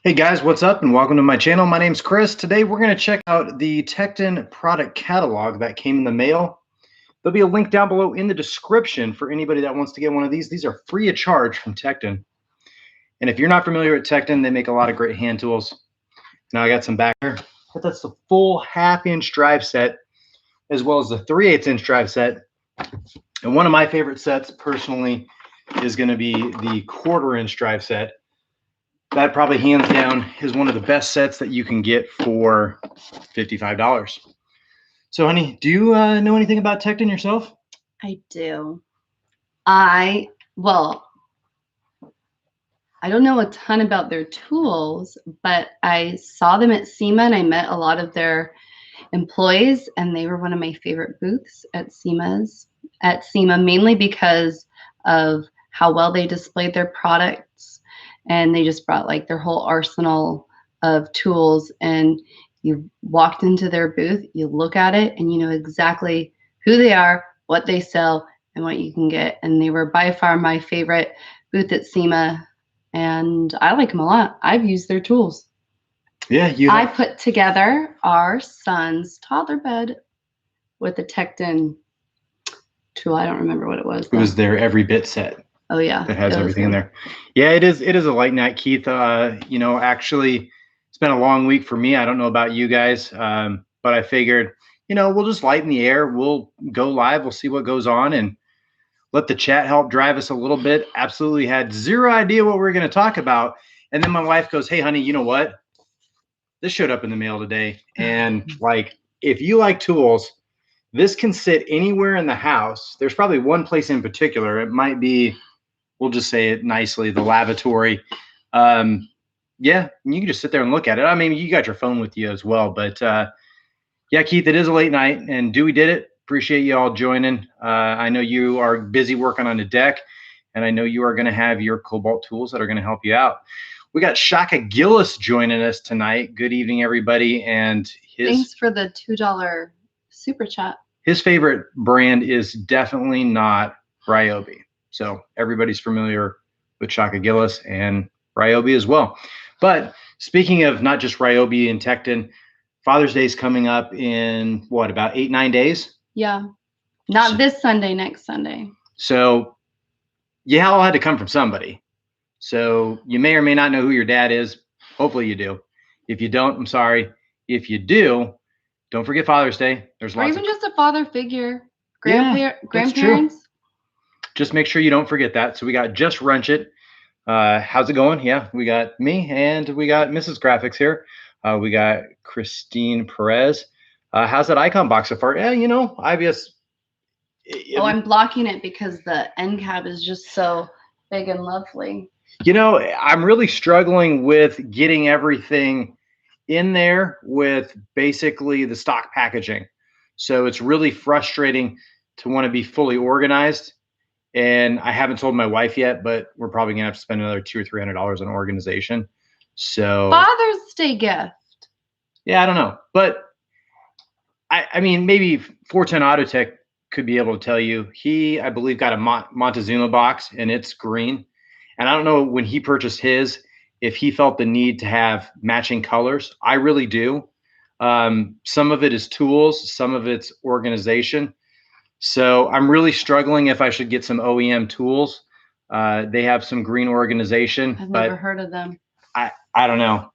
Hey guys, what's up and welcome to my channel. My name's Chris. Today we're going to check out the Tecton product catalog that came in the mail. There'll be a link down below in the description for anybody that wants to get one of these. These are free of charge from Tekton. And if you're not familiar with Tekton, they make a lot of great hand tools. Now I got some back here, but that's the full 1/2-inch drive set as well as the 3/8 inch drive set. And one of my favorite sets personally is going to be the 1/4 inch drive set. That probably hands down is one of the best sets that you can get for $55. So, honey, do you know anything about Tekton yourself? I do. Well, I don't know a ton about their tools, but I saw them at SEMA and I met a lot of their employees, and they were one of my favorite booths at SEMA, mainly because of how well they displayed their products, and they just brought like their whole arsenal of tools. And you walked into their booth, you look at it, and you know exactly who they are, what they sell, and what you can get. And they were by far my favorite booth at SEMA, and I like them a lot. I've used their tools. Yeah, I put together our son's toddler bed with a Tekton tool. I don't remember what it was. It was their every bit set. Oh yeah, that has everything in there. Yeah, it is a light night, Keith. You know, actually, it's been a long week for me. I don't know about you guys, but I figured, you know, we'll just lighten the air. We'll go live. We'll see what goes on and let the chat help drive us a little bit. Absolutely had zero idea what we were going to talk about. And then my wife goes, "Hey, honey, you know what? This showed up in the mail today. And like, if you like tools, this can sit anywhere in the house. There's probably one place in particular. It might be, we'll just say it nicely, the lavatory. Yeah, you can just sit there and look at it. I mean, you got your phone with you as well. But yeah, Keith, it is a late night, and Dewey did it. Appreciate you all joining. I know you are busy working on a deck, and I know you are going to have your Cobalt tools that are going to help you out. We got Shaka Gillis joining us tonight. Good evening, everybody. And thanks for the $2 super chat. His favorite brand is definitely not Ryobi. So everybody's familiar with Shaka Gillis and Ryobi as well. But speaking of not just Ryobi and Tekton, Father's Day is coming up in what, about 8-9 days? Yeah. Not this Sunday, next Sunday. So you all had to come from somebody. So you may or may not know who your dad is. Hopefully you do. If you don't, I'm sorry. If you do, don't forget Father's Day. There's lots, or even just a father figure, grandparents. Just make sure you don't forget that. So we got Just Ratchet. How's it going? Yeah, we got me and we got Mrs. Graphics here. We got Christine Perez. How's that icon box so far? Yeah, you know, obvious. Oh, I'm blocking it because the end cap is just so big and lovely. You know, I'm really struggling with getting everything in there with basically the stock packaging. So it's really frustrating to want to be fully organized. And I haven't told my wife yet, but we're probably gonna have to spend another $200 or $300 on organization. So Father's Day gift. Yeah, I don't know, but I mean, maybe 410 Autotech could be able to tell you. He, I believe, got a Montezuma box, and it's green. And I don't know when he purchased his, if he felt the need to have matching colors. I really do. Some of it is tools, some of it's organization. So I'm really struggling if I should get some OEM tools. They have some green organization. I've never heard of them. I don't know.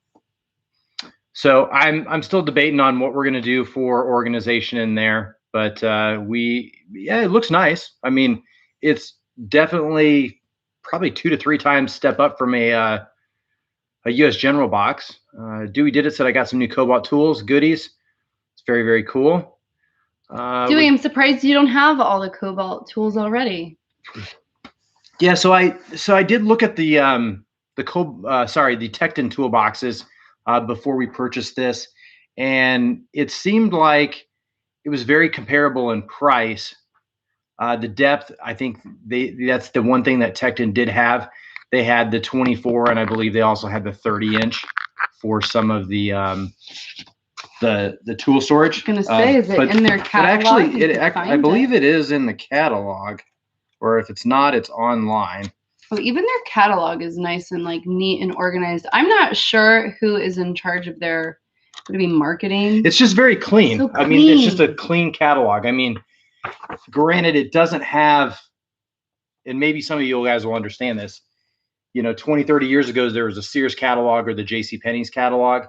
So I'm still debating on what we're going to do for organization in there. But yeah, it looks nice. I mean, it's definitely probably 2 to 3 times step up from a US General box. Dewey did it, said I got some new Cobalt tools, goodies. It's very, very cool. Dewey, I'm surprised you don't have all the Cobalt tools already. Yeah, so I did look at the Tekton toolboxes before we purchased this, and it seemed like it was very comparable in price. The depth, I think that's the one thing that Tekton did have. They had the 24, and I believe they also had the 30-inch for some of the tool storage. I was gonna say, is it in their catalog? Actually, I believe it is in the catalog, or if it's not, it's online. Oh, even their catalog is nice and like neat and organized. I'm not sure who is in charge of their, would it be marketing? It's just very clean. So I mean, it's just a clean. clean catalog. I mean, granted, it doesn't have, and maybe some of you guys will understand this, you know, 20, 30 years ago, there was a Sears catalog or the JCPenney's catalog.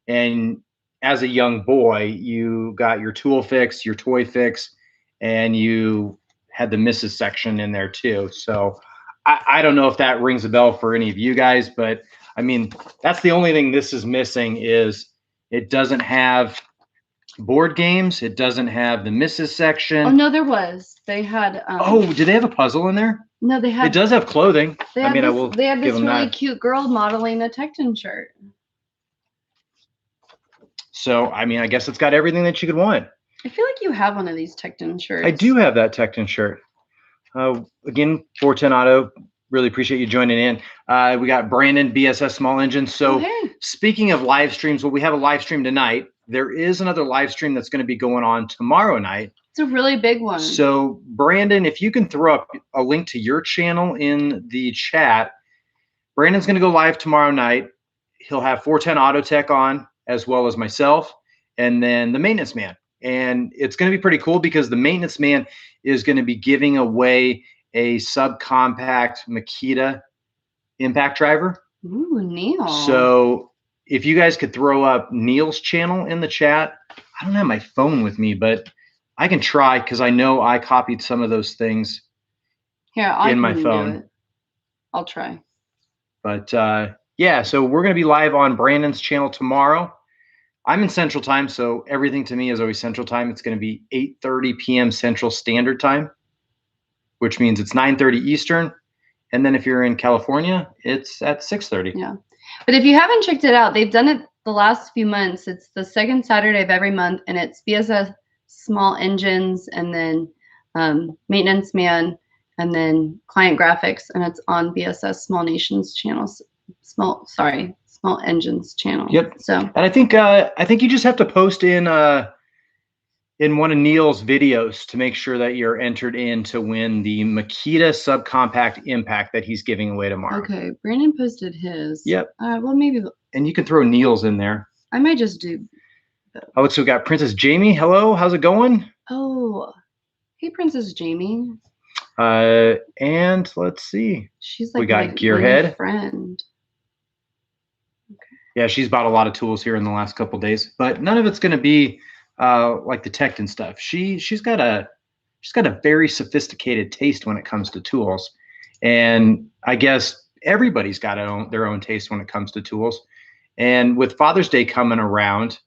And as a young boy, you got your tool fix, your toy fix, and you had the misses section in there too. So I don't know if that rings a bell for any of you guys, but I mean, that's the only thing this is missing is it doesn't have board games. It doesn't have the misses section. Oh no, there was. They had. Oh, did they have a puzzle in there? No, they had. It does have clothing. They I mean, this, I will. They had this really that. cute girl modeling a Tekton shirt. So I mean, I guess it's got everything that you could want. I feel like you have one of these Tekton shirts. I do have that Tekton shirt. Again, 410 Auto. Really appreciate you joining in. We got Brandon, BSS Small Engine. So hey. Speaking of live streams, well, we have a live stream tonight. There is another live stream that's going to be going on tomorrow night. It's a really big one. So Brandon, if you can throw up a link to your channel in the chat, Brandon's going to go live tomorrow night. He'll have 410 Auto Tech on, as well as myself, and then the maintenance man. And it's going to be pretty cool because the maintenance man is going to be giving away a subcompact Makita impact driver. Ooh, Neil. So if you guys could throw up Neil's channel in the chat, I don't have my phone with me, but I can try because I know I copied some of those things in my phone. I'll try. But yeah, so we're going to be live on Brandon's channel tomorrow. I'm in Central Time, so everything to me is always Central Time. It's going to be 8:30 p.m. Central Standard Time, which means it's 9:30 Eastern. And then if you're in California, it's at 6:30. Yeah. But if you haven't checked it out, they've done it the last few months. It's the second Saturday of every month, and it's BSS Small Engines, and then Maintenance Man, and then Client Graphics, and it's on BSS Small Nations channels. Small Engines channel. Yep. So. And I think you just have to post in one of Neil's videos to make sure that you're entered in to win the Makita subcompact impact that he's giving away tomorrow. Okay, Brandon posted his. Yep. Well, maybe. And you can throw Neil's in there. I might just do. Oh, so we got Princess Jamie. Hello, how's it going? Oh, hey, Princess Jamie. And let's see. She's like we got Gearhead friend. Okay. Yeah, she's bought a lot of tools here in the last couple of days, but none of it's going to be like the Tekton stuff. She's got a very sophisticated taste when it comes to tools, and I guess everybody's got their own taste when it comes to tools. And with Father's Day coming around,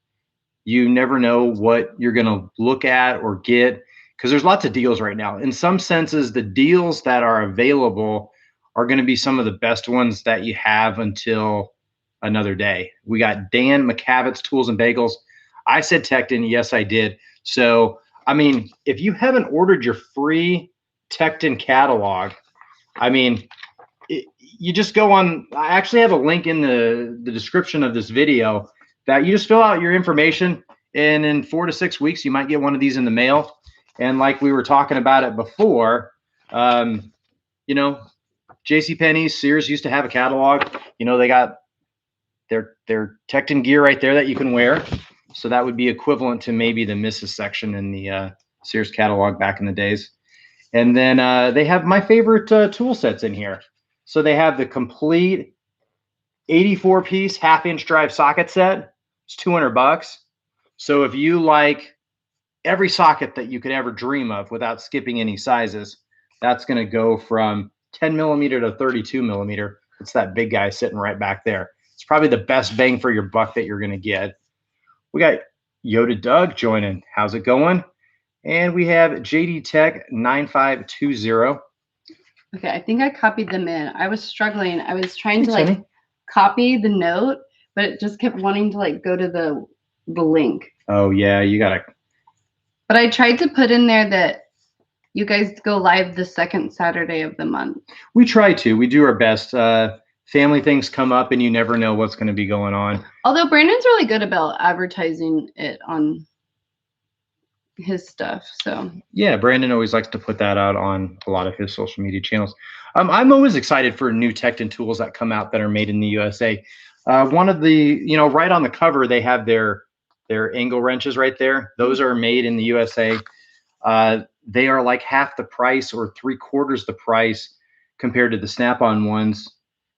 you never know what you're going to look at or get, because there's lots of deals right now. In some senses, the deals that are available are going to be some of the best ones that you have until another day. We got Dan McCavitt's Tools and Bagels. I said Tekton. Yes, I did. So, I mean, if you haven't ordered your free Tecton catalog, I mean, you just go on. I actually have a link in the description of this video that you just fill out your information, and in 4 to 6 weeks, you might get one of these in the mail. And like we were talking about it before, you know, JCPenney's, Sears used to have a catalog. You know, they got their Tekton gear right there that you can wear. So that would be equivalent to maybe the misses section in the Sears catalog back in the days. And then they have my favorite tool sets in here. So they have the complete 84-piece half-inch drive socket set. It's $200. So if you like every socket that you could ever dream of without skipping any sizes, that's going to go from 10 millimeter to 32 millimeter. It's that big guy sitting right back there. It's probably the best bang for your buck that you're going to get. We got Yoda Doug joining. How's it going? And we have JD Tech 9520. Okay, I think I copied them in. I was struggling. I was trying to copy the note, but it just kept wanting to go to the link. Oh yeah, you gotta. But I tried to put in there that you guys go live the second Saturday of the month. We try to. We do our best. Family things come up, and you never know what's going to be going on. Although Brandon's really good about advertising it on his stuff. So yeah, Brandon always likes to put that out on a lot of his social media channels. I'm always excited for new Tekton tools that come out that are made in the USA. One of the, right on the cover, they have their angle wrenches right there. Those are made in the USA. They are like half the price or 3/4 the price compared to the Snap-on ones.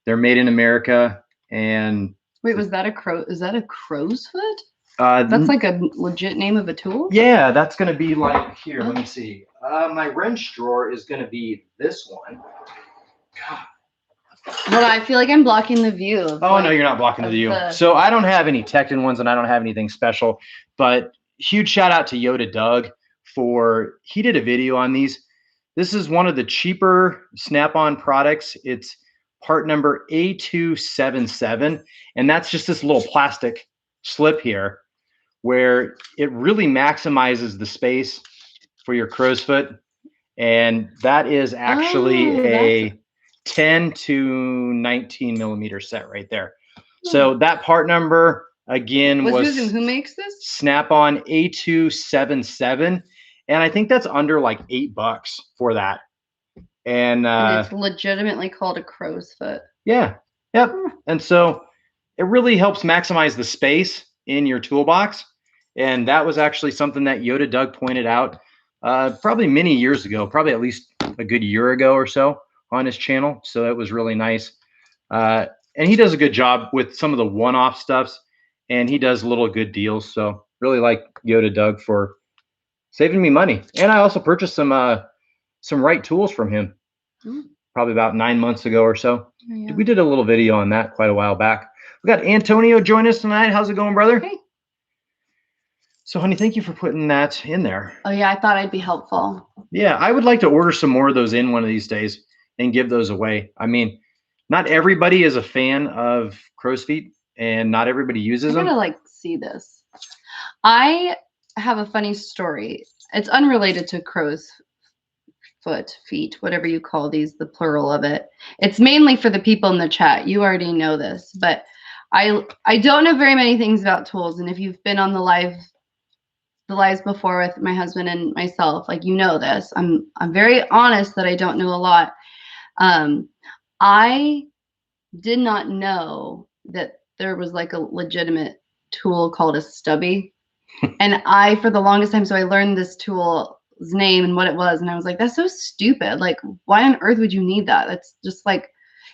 They're made in America. And wait, was that a crow? Is that a crow's foot? That's like a legit name of a tool? Yeah, that's going to be like, here, let me see. My wrench drawer is going to be this one. God. Well, I feel like I'm blocking the view. Oh, no, you're not blocking the view. So I don't have any Tekton ones, and I don't have anything special. But huge shout out to Yoda Doug he did a video on these. This is one of the cheaper Snap-on products. It's part number A277, and that's just this little plastic slip here where it really maximizes the space for your crow's foot. And that is actually a 10 to 19 millimeter set right there. So that part number again was who makes this? Snap-on A277, and I think that's under like $8 for that. And it's legitimately called a crow's foot. Yeah. Yep. And so it really helps maximize the space in your toolbox. And that was actually something that Yoda Doug pointed out probably many years ago, probably at least a good year ago or so on his channel. So that was really nice. And he does a good job with some of the one-off stuffs, and he does little good deals. So really like Yoda Doug for saving me money. And I also purchased some right tools from him probably about 9 months ago or so. Yeah. We did a little video on that quite a while back. We got Antonio join us tonight. How's it going, brother? Hey. So, honey, thank you for putting that in there. Oh, yeah, I thought I'd be helpful. Yeah, I would like to order some more of those in one of these days and give those away. I mean, not everybody is a fan of crow's feet, and not everybody uses them. I gotta see this. I have a funny story. It's unrelated to crow's feet, whatever you call these, the plural of it. It's mainly for the people in the chat. You already know this, but I don't know very many things about tools. And if you've been on the lives before with my husband and myself, you know this. I'm very honest that I don't know a lot. I did not know that there was a legitimate tool called a stubby. And for the longest time, so I learned this tool's name and what it was, and I was like, that's so stupid. Why on earth would you need that? That's just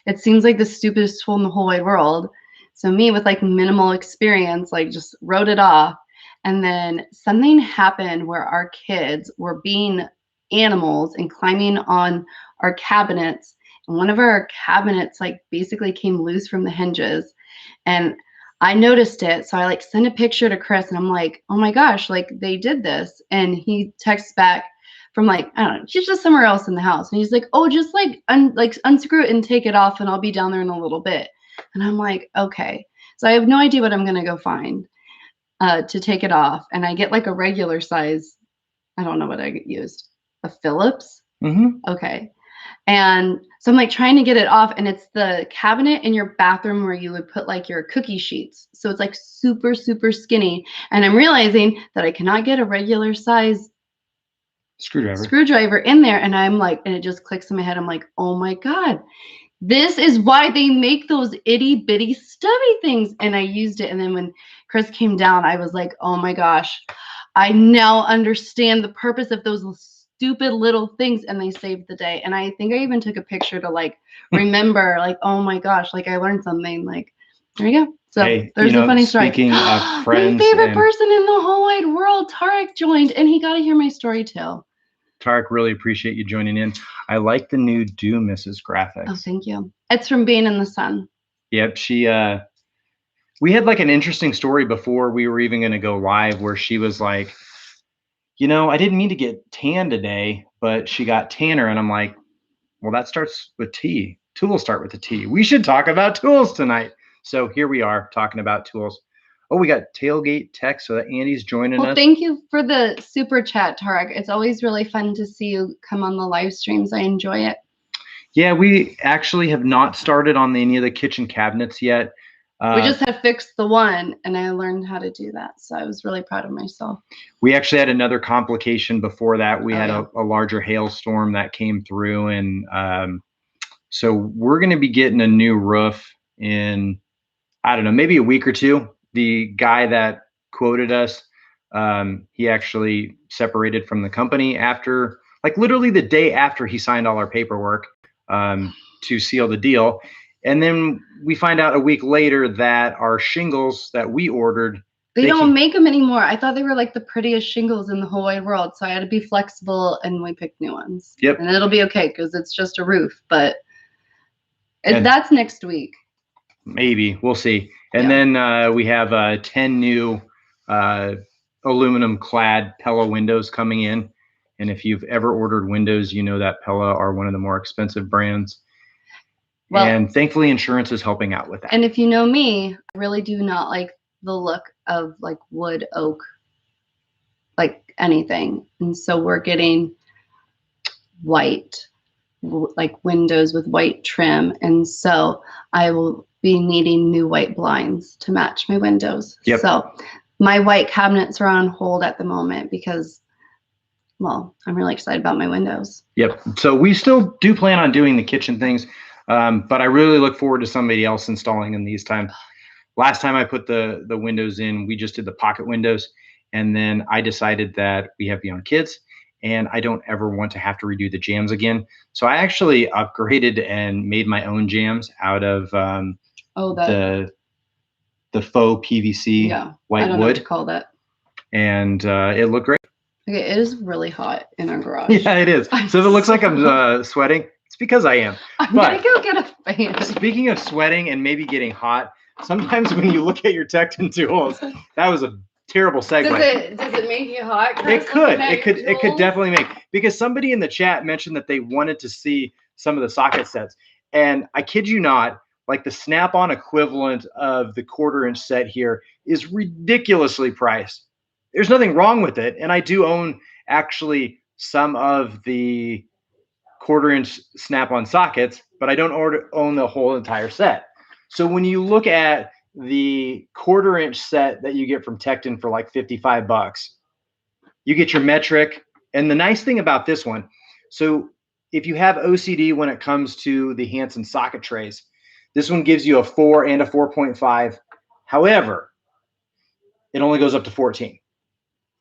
it seems like the stupidest tool in the whole wide world. So me with minimal experience, just wrote it off. And then something happened where our kids were being animals and climbing on our cabinets, and one of our cabinets basically came loose from the hinges, and I noticed it. So I sent a picture to Chris, and I'm like, oh my gosh, they did this. And he texts back from I don't know, he's just somewhere else in the house. And he's like, oh, just unscrew it and take it off, and I'll be down there in a little bit. And I'm like, okay. So I have no idea what I'm going to go find to take it off. And I get a regular size, I don't know what I used, a Phillips. Mm-hmm. Okay. And so I'm trying to get it off, and it's the cabinet in your bathroom where you would put your cookie sheets. So it's super, super skinny. And I'm realizing that I cannot get a regular size screwdriver in there. And I'm and it just clicks in my head. I'm like, oh my God, this is why they make those itty bitty stubby things. And I used it. And then when Chris came down, I was like, oh my gosh, I now understand the purpose of those stupid little things, and they saved the day. And I think I even took a picture to remember, oh my gosh, I learned something. There you go. So hey, there's a funny story. Speaking of friends, my favorite person in the whole wide world, Tarek, joined, and he got to hear my story too. Tarek, really appreciate you joining in. I like the new Do Mrs. graphics. Oh, thank you. It's from being in the sun. Yep, we had an interesting story before we were even going to go live, where she was like, I didn't mean to get tan today, but she got tanner. And I'm like, well, that starts with T. Tools start with a T. We should talk about tools tonight. So here we are talking about tools. Oh, we got Tailgate Tech, so that Andy's joining us. Well, thank you for the super chat, Tarek. It's always really fun to see you come on the live streams. I enjoy it. Yeah, we actually have not started on any of the kitchen cabinets yet. We just had fixed the one, and I learned how to do that. So I was really proud of myself. We actually had another complication before that. We had a larger hailstorm that came through, and so we're going to be getting a new roof in, I don't know, maybe a week or two. The guy that quoted us, he actually separated from the company after, like literally the day after he signed all our paperwork to seal the deal. And then we find out a week later that our shingles that we ordered, they don't make them anymore. I thought they were like the prettiest shingles in the whole wide world. So I had to be flexible, and we picked new ones. Yep. And it'll be okay because it's just a roof, but that's next week. Maybe. We'll see. And then we have 10 new aluminum clad Pella windows coming in. And if you've ever ordered windows, you know that Pella are one of the more expensive brands. Well, and thankfully insurance is helping out with that. And if you know me, I really do not like the look of like wood, oak, like anything. And so we're getting white, like windows with white trim. And so I will be needing new white blinds to match my windows. Yep. So my white cabinets are on hold at the moment because, well, I'm really excited about my windows. Yep. So we still do plan on doing the kitchen things, but I really look forward to somebody else installing them these times. Last time I put the windows in, we just did the pocket windows, and then I decided that we have young kids, and I don't ever want to have to redo the jambs again. So I actually upgraded and made my own jambs out of the faux PVC white I don't wood. know what to call that. And it looked great. Okay, it is really hot in our garage. Yeah, it is. So if it looks like I'm sweating, it's because I am. I'm gonna go get a fan. Speaking of sweating and maybe getting hot, sometimes when you look at your Tekton tools, that was a terrible segue. Does it make you hot, Chris? It could definitely make, because somebody in the chat mentioned that they wanted to see some of the socket sets, and I kid you not, like the snap-on equivalent of the 1/4-inch set here is ridiculously priced. There's nothing wrong with it, and I do own actually some of the 1/4-inch snap-on sockets, but I don't own the whole entire set. So when you look at the 1/4-inch set that you get from Tekton for like $55, you get your metric. And the nice thing about this one, so if you have OCD when it comes to the Hansen socket trays, this one gives you a 4 and a 4.5. However, it only goes up to 14.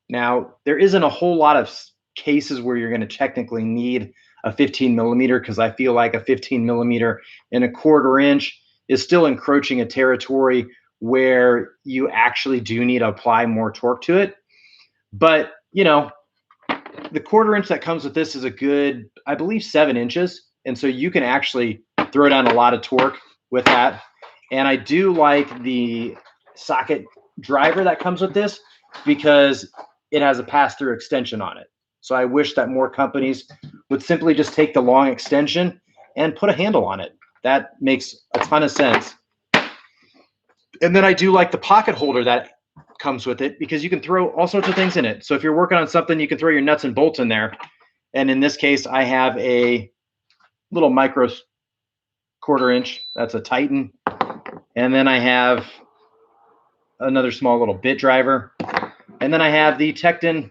Now, there isn't a whole lot of cases where you're going to technically need a 15 millimeter, because I feel like a 15 millimeter and a 1/4-inch is still encroaching a territory where you actually do need to apply more torque to it. But, you know, the 1/4-inch that comes with this is a good, I believe, 7 inches. And so you can actually throw down a lot of torque with that. And I do like the socket driver that comes with this because it has a pass-through extension on it. So I wish that more companies would simply just take the long extension and put a handle on it. That makes a ton of sense. And then I do like the pocket holder that comes with it, because you can throw all sorts of things in it. So if you're working on something, you can throw your nuts and bolts in there. And in this case, I have a little micro 1/4-inch. That's a Titan. And then I have another small little bit driver. And then I have the Tekton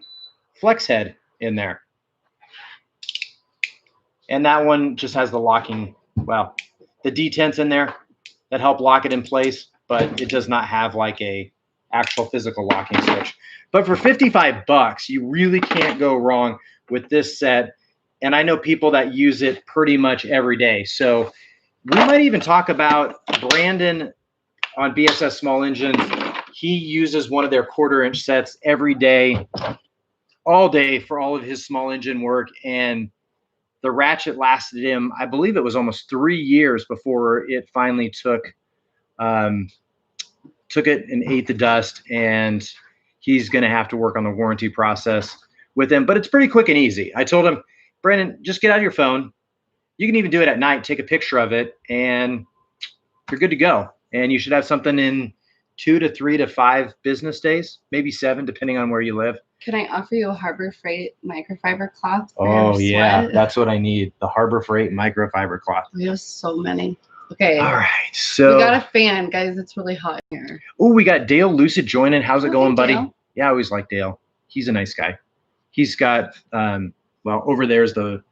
flex head in there. And that one just has the locking, well, the detents in there that help lock it in place, but it does not have like a actual physical locking switch. But for $55, you really can't go wrong with this set. And I know people that use it pretty much every day. So we might even talk about Brandon on BSS Small Engines. He uses one of their 1/4-inch sets every day, all day, for all of his small engine work. And the Ratchet lasted him, I believe it was almost 3 years before it finally took it and ate the dust. And he's going to have to work on the warranty process with him. But it's pretty quick and easy. I told him, Brandon, just get out your phone. You can even do it at night, take a picture of it, and you're good to go. And you should have something in 2 to 3 to 5 business days, maybe 7, depending on where you live. Can I offer you a Harbor Freight microfiber cloth? Oh, yeah, that's what I need. The Harbor Freight microfiber cloth. We have so many. Okay. All right. We So got a fan, guys. It's really hot in here. oh, we got Dale Lucid joining. How's it Oh, going, hey, buddy? Dale. Yeah, I always like Dale. He's a nice guy. He's got well, over there's the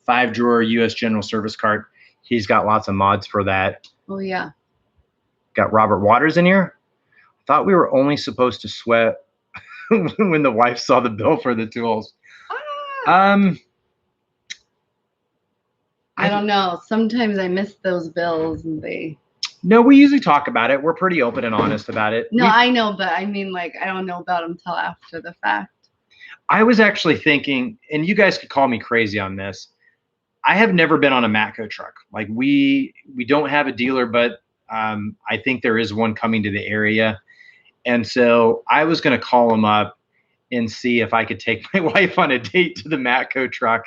5-drawer US General Service cart. He's got lots of mods for that. Oh yeah. Got Robert Waters in here. Thought we were only supposed to sweat when the wife saw the bill for the tools. Ah. I don't know. Sometimes I miss those bills and they. No, we usually talk about it. We're pretty open and honest about it. No, I know, but I mean, like, I don't know about them till after the fact. I was actually thinking, and you guys could call me crazy on this. I have never been on a Matco truck. Like we don't have a dealer, but I think there is one coming to the area. And so I was going to call them up and see if I could take my wife on a date to the Matco truck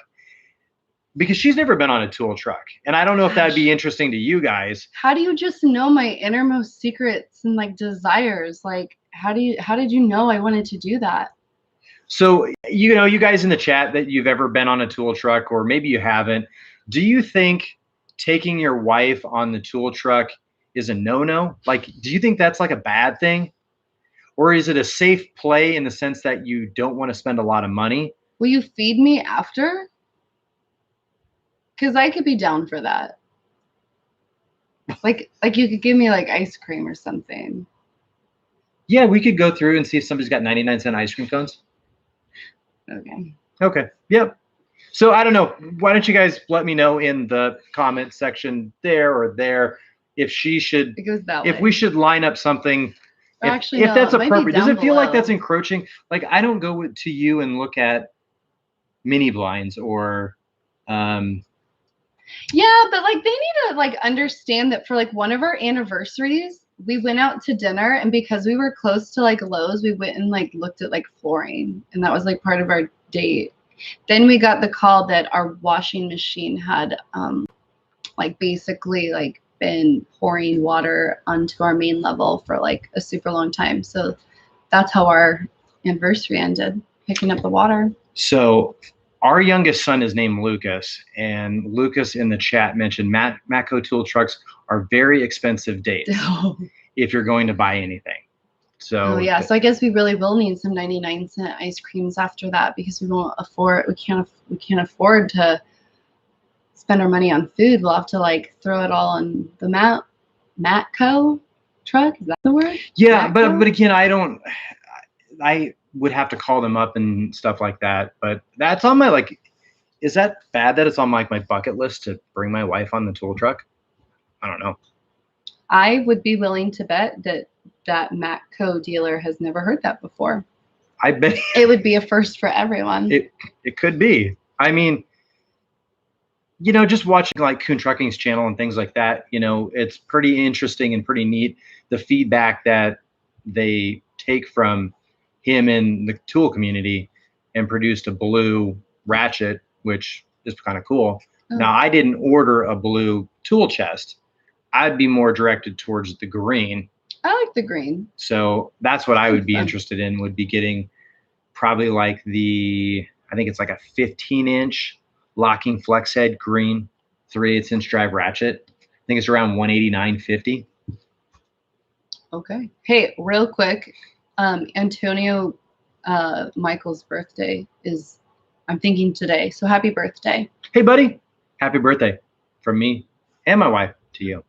because she's never been on a tool truck. And I don't know if that'd be interesting to you guys. How do you just know my innermost secrets and like desires? Like, how did you know I wanted to do that? So, you know, you guys in the chat that you've ever been on a tool truck, or maybe you haven't, do you think taking your wife on the tool truck is a no-no? Like, do you think that's like a bad thing? Or is it a safe play in the sense that you don't want to spend a lot of money? Will you feed me after? Because I could be down for that. Like you could give me like ice cream or something. Yeah, we could go through and see if somebody's got 99-cent ice cream cones. Okay. Okay. Yep. So I don't know. Why don't you guys let me know in the comment section there or there if she should, It goes that if way. we should line up something. Actually, if no, that's it might be appropriate. Does down it feel like below. that's encroaching? Like I don't go to you and look at mini blinds or Yeah, but like they need to like understand that for like one of our anniversaries, we went out to dinner, and because we were close to like Lowe's, we went and like looked at like flooring, and that was like part of our date. Then we got the call that our washing machine had like basically like been pouring water onto our main level for like a super long time. So that's how our anniversary ended, picking up the water. So our youngest son is named Lucas, and Lucas in the chat mentioned Matco tool trucks are very expensive dates if you're going to buy anything. So oh yeah, so I guess we really will need some 99-cent ice creams after that because we won't afford. We can't afford to spend our money on food. We'll have to like throw it all on the Matco truck. Is that the word? Yeah, Matco? but again, I would have to call them up and stuff like that. But that's on my like. Is that bad that it's on like my bucket list to bring my wife on the tool truck? I don't know. I would be willing to bet that Matco dealer has never heard that before. I bet it would be a first for everyone. It could be. I mean, you know, just watching like Kuhn Trucking's channel and things like that, you know, it's pretty interesting and pretty neat. The feedback that they take from him in the tool community and produced a blue ratchet, which is kind of cool. Oh. Now, I didn't order a blue tool chest. I'd be more directed towards the green. I like the green. So that's what I would be interested in, would be getting probably like I think it's like a 15-inch locking flex head green 3/8-inch drive ratchet. I think it's around $189.50. Okay. Hey, real quick, Antonio Michael's birthday is, I'm thinking today. So happy birthday. Hey, buddy. Happy birthday from me and my wife to you.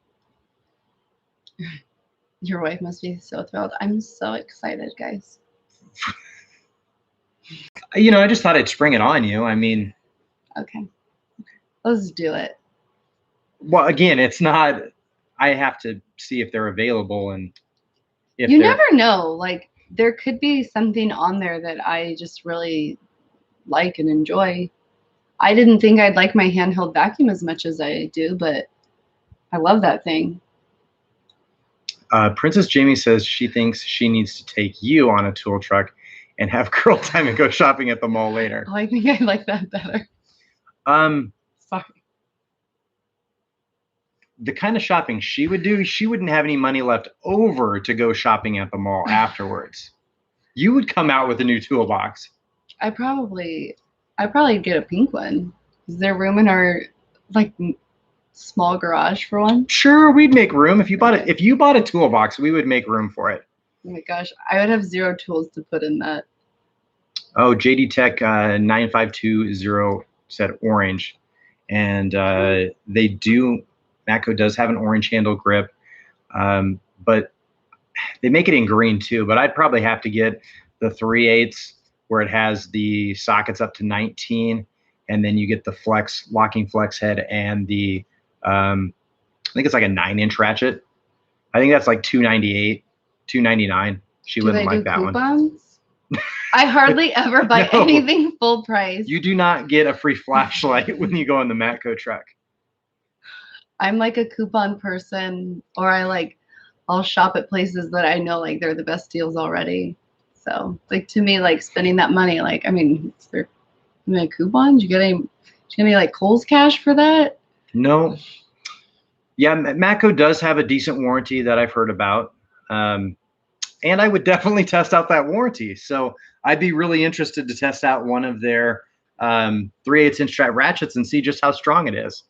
Your wife must be so thrilled. I'm so excited, guys. You know, I just thought I'd spring it on you. I mean. Okay. Let's do it. Well, again, it's not, I have to see if they're available, and if you never know. Like, there could be something on there that I just really like and enjoy. I didn't think I'd like my handheld vacuum as much as I do, but I love that thing. Princess Jamie says she thinks she needs to take you on a tool truck and have girl time and go shopping at the mall later. Oh, I think I like that better. Sorry. The kind of shopping she would do, she wouldn't have any money left over to go shopping at the mall afterwards. You would come out with a new toolbox. I'd probably get a pink one. Is there room in our like small garage for one? Sure, we'd make room. If you bought it, if you bought a toolbox, we would make room for it. Oh my gosh, I would have 0 tools to put in that. Oh, JD Tech 9520 said orange. And they do, Matco does have an orange handle grip, but they make it in green too. But I'd probably have to get the 3/8 where it has the sockets up to 19, and then you get the flex, locking flex head, and the, I think it's like a 9-inch ratchet. I think that's like $298, $299. She wouldn't like that one. I hardly ever buy anything full price. You do not get a free flashlight when you go in the Matco truck. I'm like a coupon person, or I'll shop at places that I know like they're the best deals already. So like to me, like spending that money, like I mean, is there any coupons? You get any like Kohl's cash for that? No. Yeah, Matco does have a decent warranty that I've heard about. And I would definitely test out that warranty. So I'd be really interested to test out one of their 3/8 inch strap ratchets and see just how strong it is.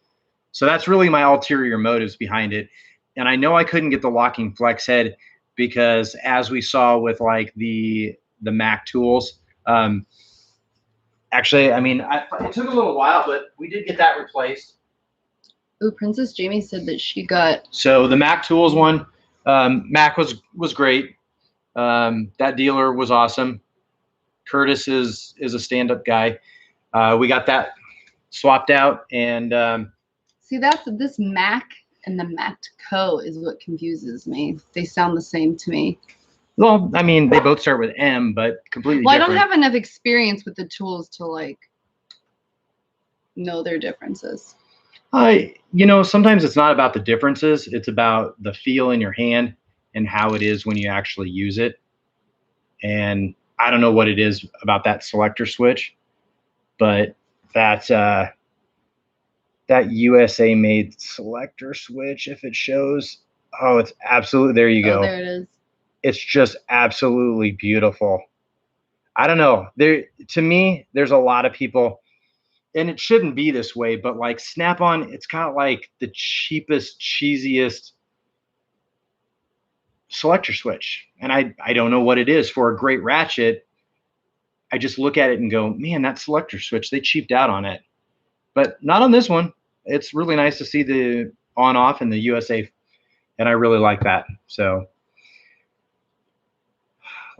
So that's really my ulterior motives behind it. And I know I couldn't get the locking flex head because, as we saw with like the Mac tools, actually, I mean, it took a little while, but we did get that replaced. Ooh, Princess Jamie said that she got. So the Mac tools one, Mac was great. That dealer was awesome. Curtis is a stand-up guy. We got that swapped out, and see, this Mac and the Matco is what confuses me. They sound the same to me. Well, I mean, they both start with M, but completely different. different. I don't have enough experience with the tools to like know their differences. Sometimes it's not about the differences. It's about the feel in your hand and how it is when you actually use it. And I don't know what it is about that selector switch, but that USA made selector switch, if it shows, oh, it's absolutely, there you go. Oh, there it is. It's just absolutely beautiful. I don't know. To me, there's a lot of people, and it shouldn't be this way, but like Snap-on, it's kind of like the cheapest, cheesiest selector switch. And I don't know what it is for a great ratchet. I just look at it and go, man, that selector switch, they cheaped out on it. But not on this one. It's really nice to see the on-off and the USA, and I really like that. So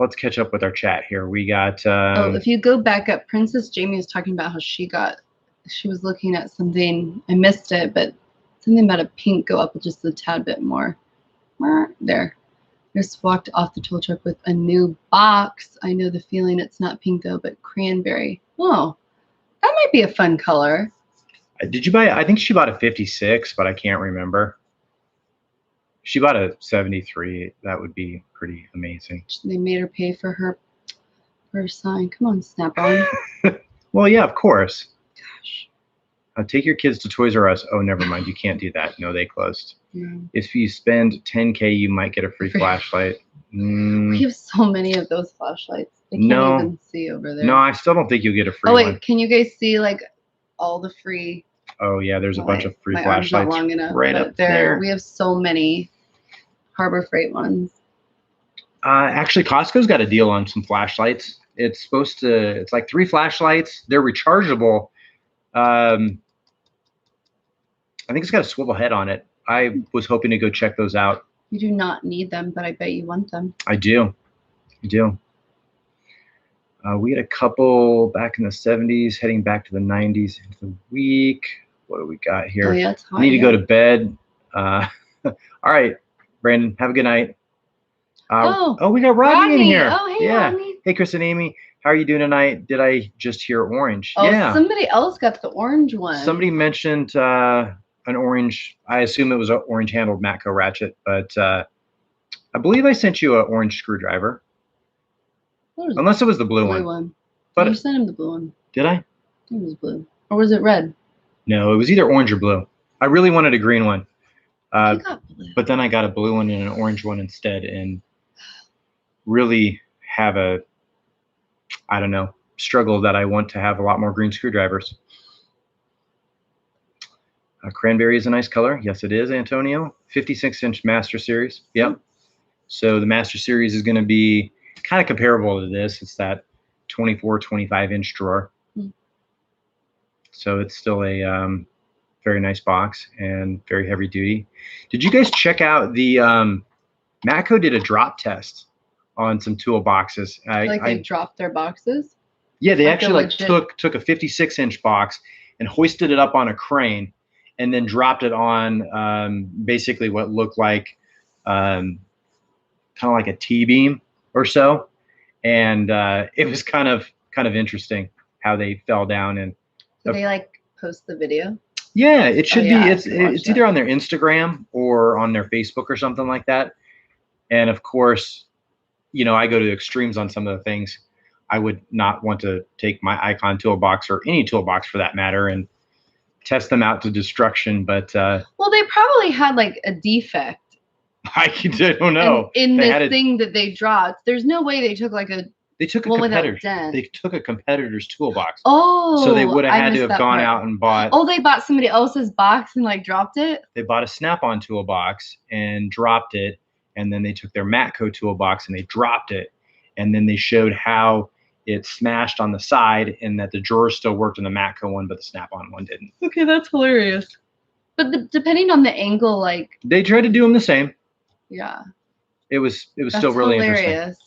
let's catch up with our chat here. We got... if you go back up, Princess Jamie was talking about how she was looking at something. I missed it, but something about a pink go up just a tad bit more. There. Just walked off the tool truck with a new box. I know the feeling. It's not pink though, but cranberry. Oh, that might be a fun color. Did you buy? I think she bought a 56, but I can't remember. She bought a 73. That would be pretty amazing. They made her pay for her sign. Come on, Snap-on. Well, yeah, of course. Gosh. Take your kids to Toys R Us. Oh, never mind. You can't do that. No, they closed. No. If you spend $10K, you might get a free flashlight. We have so many of those flashlights. I can't even see over there. No, I still don't think you'll get a free one. Oh, wait. One. Can you guys see like all the free? Oh, yeah. There's a bunch of free flashlights not long enough, right up there. We have so many Harbor Freight ones. Actually, Costco's got a deal on some flashlights. It's like 3 flashlights. They're rechargeable. I think it's got a swivel head on it. I was hoping to go check those out. You do not need them, but I bet you want them. I do. We had a couple back in the 70s, heading back to the 90s into the week. What do we got here? Oh, yeah, it's hot. I need to go to bed. All right, Brandon, have a good night. We got Rodney in here. Oh, hey, yeah. Rodney. Hey, Chris and Amy. How are you doing tonight? Did I just hear orange? Oh, yeah. Somebody else got the orange one. Somebody mentioned an orange. I assume it was an orange handled Matco ratchet, but I believe I sent you an orange screwdriver. Unless it was the blue one. But you sent him the blue one. Did I? It was blue. Or was it red? No, it was either orange or blue. I really wanted a green one. You got blue. But then I got a blue one and an orange one instead, and really have a, I don't know, struggle that I want to have a lot more green screwdrivers. Cranberry is a nice color. Yes, it is, Antonio. 56-inch Master Series. Yep. So the Master Series is going to be kind of comparable to this. It's that 24, 25-inch drawer. So it's still a very nice box and very heavy duty. Did you guys check out the Matco did a drop test on some toolboxes? They dropped their boxes? Yeah, they actually took a 56-inch box and hoisted it up on a crane and then dropped it on basically what looked like kind of like a T-beam or so. And it was kind of interesting how they fell down. And did they like post the video? Yeah, it should be. It's either on their Instagram or on their Facebook or something like that. And of course, you know, I go to extremes on some of the things. I would not want to take my Icon toolbox or any toolbox for that matter and test them out to destruction. But well, they probably had like a defect. I don't know. In this thing that they dropped, there's no way they took like a. They took a competitor. They took a competitor's toolbox. Oh, so they would have had to have gone out and bought. Oh, they bought somebody else's box and like dropped it. They bought a Snap-on toolbox and dropped it, and then they took their Matco toolbox and they dropped it, and then they showed how it smashed on the side and that the drawers still worked in the Matco one, but the Snap-on one didn't. Okay, that's hilarious. But depending on the angle, like they tried to do them the same. Yeah. It was still really hilarious. Interesting.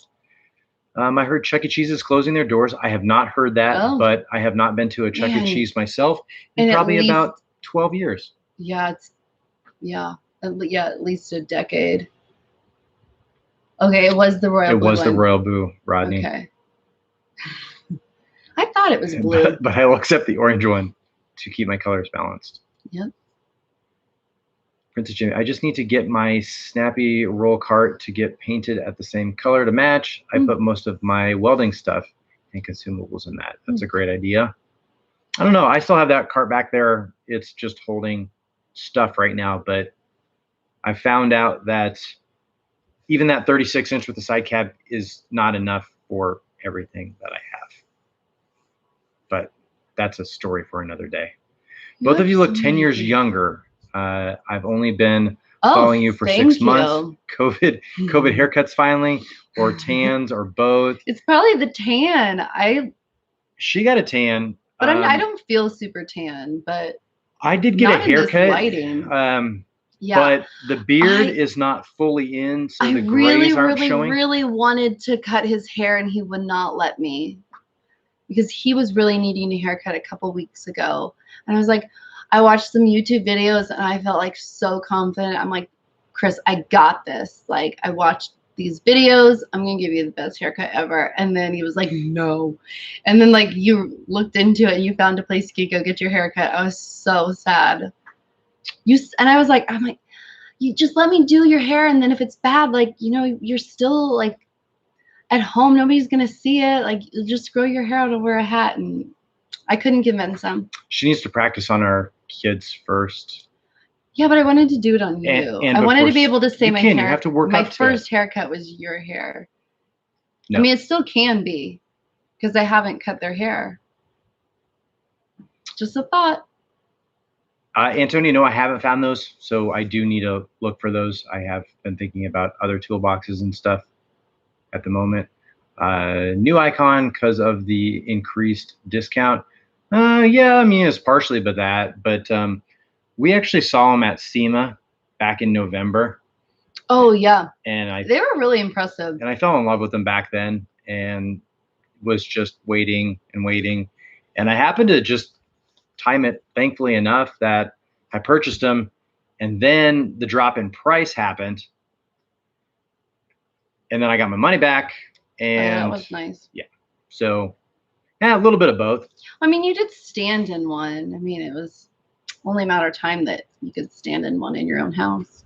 I heard Chuck E. Cheese is closing their doors. I have not heard that, but I have not been to a Chuck E. Cheese myself in probably about 12 years. Yeah, at least a decade. Okay, it was the Royal Blue. It was the Royal Blue, Rodney. Okay. I thought it was blue. But I will accept the orange one to keep my colors balanced. Yep. Princess Jimmy, I just need to get my snappy roll cart to get painted at the same color to match. I put most of my welding stuff and consumables in that. That's a great idea. I don't know. I still have that cart back there. It's just holding stuff right now, but I found out that even that 36-inch with the side cab is not enough for everything that I have. But that's a story for another day. Both of you look 10 years younger. I've only been following you for 6 months. COVID haircuts finally, or tans, or both. It's probably the tan. She got a tan, but I don't feel super tan. But I did get a haircut. Yeah, but the beard is not fully in, so the grays aren't showing. I really wanted to cut his hair, and he would not let me because he was really needing a haircut a couple weeks ago, and I was like. I watched some YouTube videos and I felt like so confident. I'm like, Chris, I got this. Like, I watched these videos. I'm going to give you the best haircut ever. And then he was like, no. And then like you looked into it and you found a place you could go get your haircut. I was so sad. And I was like, you just let me do your hair. And then if it's bad, like, you know, you're still like at home. Nobody's going to see it. Like, just grow your hair out and wear a hat. And I couldn't convince him. She needs to practice on our kids first. Yeah, but I wanted to do it on you. And I wanted to be able to say my hair. You have to work my first haircut was your hair. No. I mean, it still can be because I haven't cut their hair. Just a thought. Antonio, no, I haven't found those, so I do need to look for those. I have been thinking about other toolboxes and stuff at the moment. New Icon because of the increased discount. Yeah, I mean, it's partially but that, but we actually saw them at SEMA back in November. Oh, yeah. And they were really impressive. And I fell in love with them back then and was just waiting and waiting. And I happened to just time it, thankfully enough, that I purchased them. And then the drop in price happened. And then I got my money back. And that was nice. Yeah. So, yeah, a little bit of both. I mean, you did stand in one. I mean, it was only a matter of time that you could stand in one in your own house.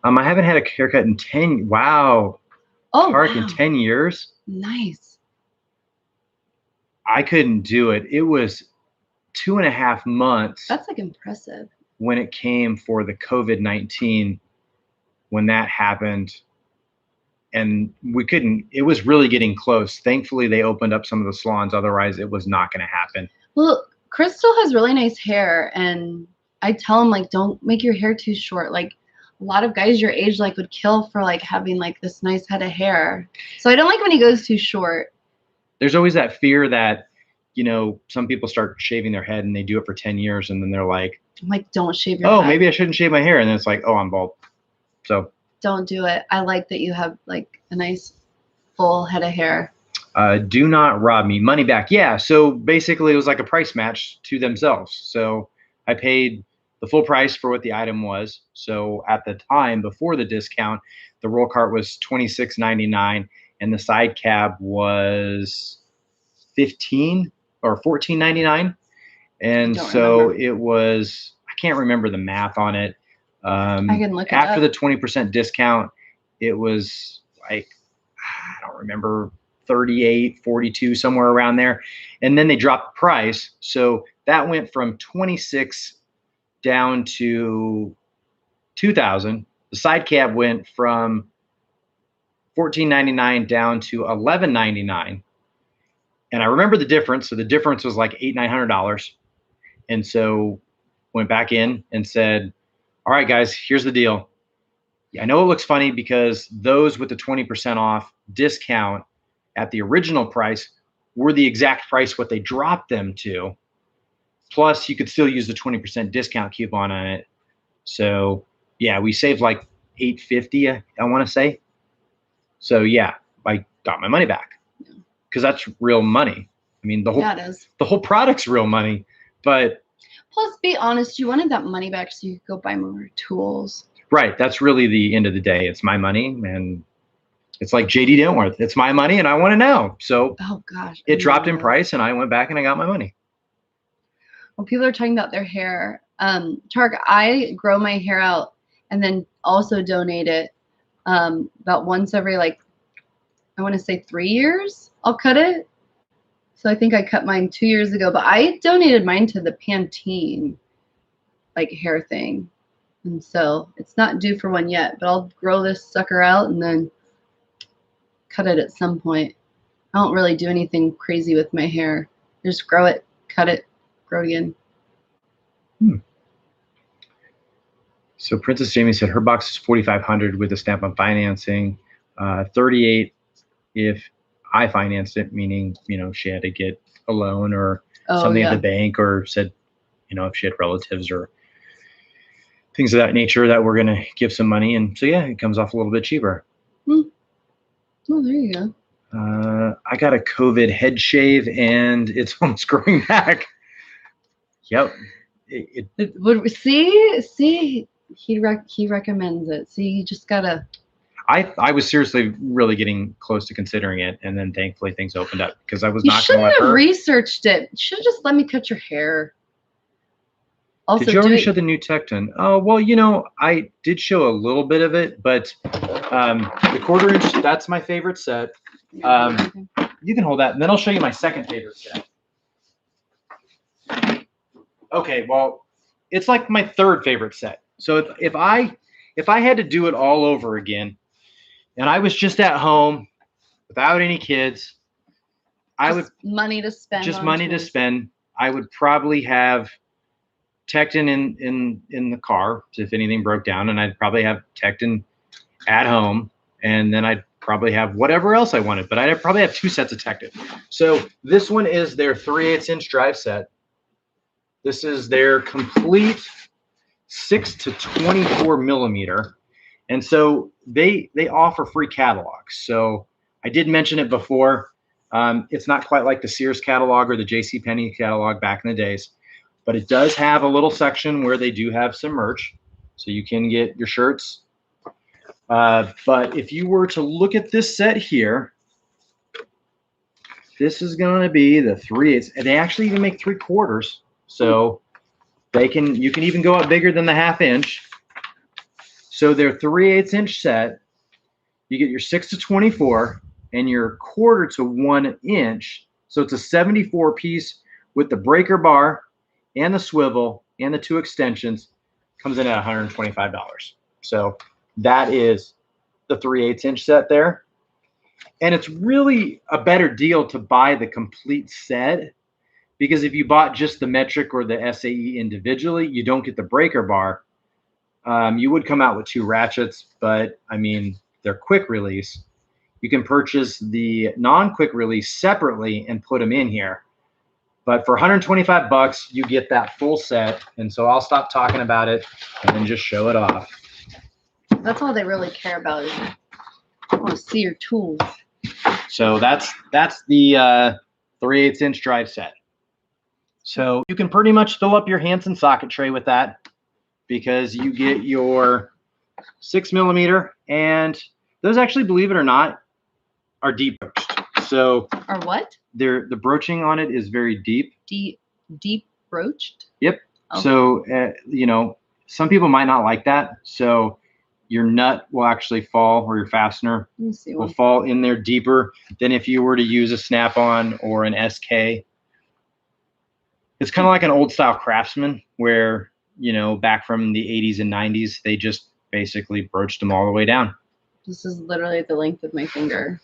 I haven't had a haircut in 10. Wow. Oh, Park in 10 years. Nice. I couldn't do it. It was 2.5 months. That's like impressive. When it came for the COVID-19, when that happened. And we couldn't, it was really getting close. Thankfully, they opened up some of the salons. Otherwise, it was not going to happen. Well, Crystal has really nice hair, and I tell him, like, don't make your hair too short. Like, a lot of guys your age, like, would kill for, like, having, like, this nice head of hair. So I don't like when he goes too short. There's always that fear that, you know, some people start shaving their head and they do it for 10 years and then they're like, I'm like, don't shave your oh, head. maybe I shouldn't shave my hair. And then it's like, oh, I'm bald. So don't do it. I like that you have, like, a nice full head of hair. Do not rob me. Money back. Yeah. So basically, it was like a price match to themselves. So I paid the full price for what the item was. So at the time, before the discount, the roll cart was $26.99 and the side cab was $15 or $14.99. And so remember. it was, I can't remember the math on it. I can look it after up. the 20% discount, it was like, I don't remember, 38, 42, somewhere around there. And then they dropped the price. So that went from 26 down to 2,000. The side cab went from $14.99 down to $11.99. And I remember the difference. So the difference was like $900. And so went back in and said, all right, guys, here's the deal. I know it looks funny because those with the 20% off discount at the original price were the exact price what they dropped them to. Plus, you could still use the 20% discount coupon on it. So, yeah, we saved like $850, I want to say. So, yeah, I got my money back because that's real money. I mean, the whole product's real money, but plus, be honest, you wanted that money back so you could go buy more tools. Right. That's really the end of the day. It's my money, and it's like JD Dentworth. It's my money, and I want to know. So, oh gosh, it dropped in price, and I went back and I got my money. Well, people are talking about their hair. Tark, I grow my hair out and then also donate it about once every, like, I want to say 3 years. I'll cut it. So I think I cut mine 2 years ago, but I donated mine to the Pantene, like, hair thing. And so it's not due for one yet, but I'll grow this sucker out and then cut it at some point. I don't really do anything crazy with my hair. Just grow it, cut it, grow again. So Princess Jamie said her box is $4,500 with a stamp on financing, $38 if I financed it, meaning, you know, she had to get a loan or something at the bank, or said, you know, if she had relatives or things of that nature that we're going to give some money. And so, yeah, it comes off a little bit cheaper. Oh, there you go. I got a COVID head shave and it's almost growing back. Yep. See, he recommends it. See, you just gotta. I was seriously really getting close to considering it, and then thankfully things opened up because I was You not going to let shouldn't have her. researched it. You should have just let me cut your hair. Also, did you already show the new Tekton? Oh, well, you know, I did show a little bit of it, but the 1/4 inch, that's my favorite set. You can hold that, and then I'll show you my second favorite set. Okay, well, it's like my third favorite set. So if I had to do it all over again, and I was just at home without any kids, I would money to spend. Just money to spend. I would probably have Tekton in the car if anything broke down, and I'd probably have Tekton at home, and then I'd probably have whatever else I wanted, but I'd probably have 2 sets of Tekton. So this one is their 3/8 inch drive set. This is their complete 6 to 24 millimeter. And so they offer free catalogs. So I did mention it before. It's not quite like the Sears catalog or the JCPenney catalog back in the days, but it does have a little section where they do have some merch. So you can get your shirts. But if you were to look at this set here, this is going to be the 3/8. And they actually even make 3/4. So you can even go up bigger than the 1/2 inch. So their 3/8 inch set, you get your 6 to 24 and your 1/4 to 1 inch. So it's a 74 piece with the breaker bar and the swivel and the 2 extensions. Comes in at $125. So that is the 3/8 inch set there. And it's really a better deal to buy the complete set because if you bought just the metric or the SAE individually, you don't get the breaker bar. You would come out with 2 ratchets, but I mean, they're quick release. You can purchase the non-quick release separately and put them in here. But for 125 bucks, you get that full set. And so I'll stop talking about it and then just show it off. That's all they really care about is I want to see your tools. So that's the 3/8 inch drive set. So you can pretty much fill up your Hansen socket tray with that, because you get your 6mm, and those actually, believe it or not, are deep broached. So Or what? the broaching on it is very deep. Deep broached? Yep. Oh. So you know, some people might not like that. So your nut will actually fall, or your fastener will fall in there deeper than if you were to use a snap-on or an SK. It's kind of like an old style Craftsman, where, you know, back from the 80s and 90s, they just basically broached them all the way down. This is literally the length of my finger.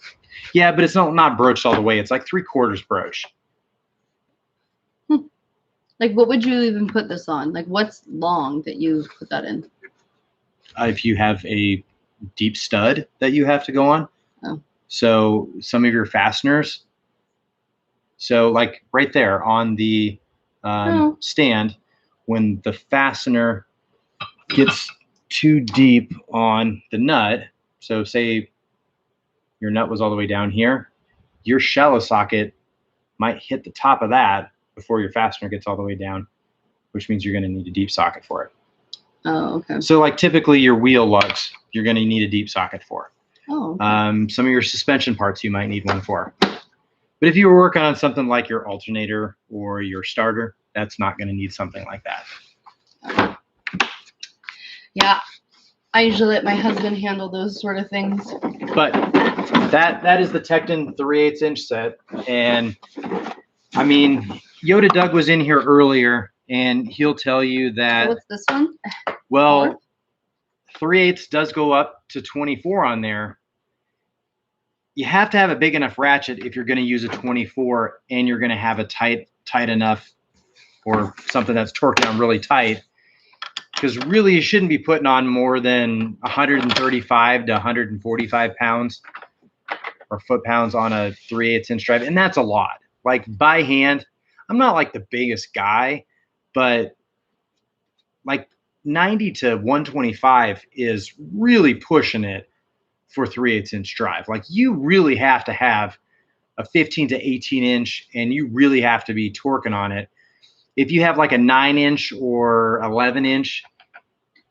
Yeah, but it's not broached all the way. It's like 3/4 broach. Like, what would you even put this on? Like, what's long that you put that in? If you have a deep stud that you have to go on. Oh. So some of your fasteners. So like right there on the stand, when the fastener gets too deep on the nut, so say your nut was all the way down here, your shallow socket might hit the top of that before your fastener gets all the way down, which means you're going to need a deep socket for it. Oh, okay. So like typically your wheel lugs, you're going to need a deep socket for. Oh, okay. Some of your suspension parts you might need one for. But if you were working on something like your alternator or your starter, that's not going to need something like that. Yeah, I usually let my husband handle those sort of things. But that is the Tekton 3/8 inch set. And I mean, Yoda Doug was in here earlier, and he'll tell you that. So what's this one? Well, 3/8 does go up to 24 on there. You have to have a big enough ratchet if you're going to use a 24, and you're going to have a tight enough, or something that's torqued down really tight, because really you shouldn't be putting on more than 135 to 145 pounds or foot-pounds on a 3/8 inch drive, and that's a lot. Like by hand, I'm not like the biggest guy, but like 90 to 125 is really pushing it for 3/8 inch drive. Like you really have to have a 15 to 18 inch, and you really have to be torquing on it. If you have like a 9 inch or 11 inch,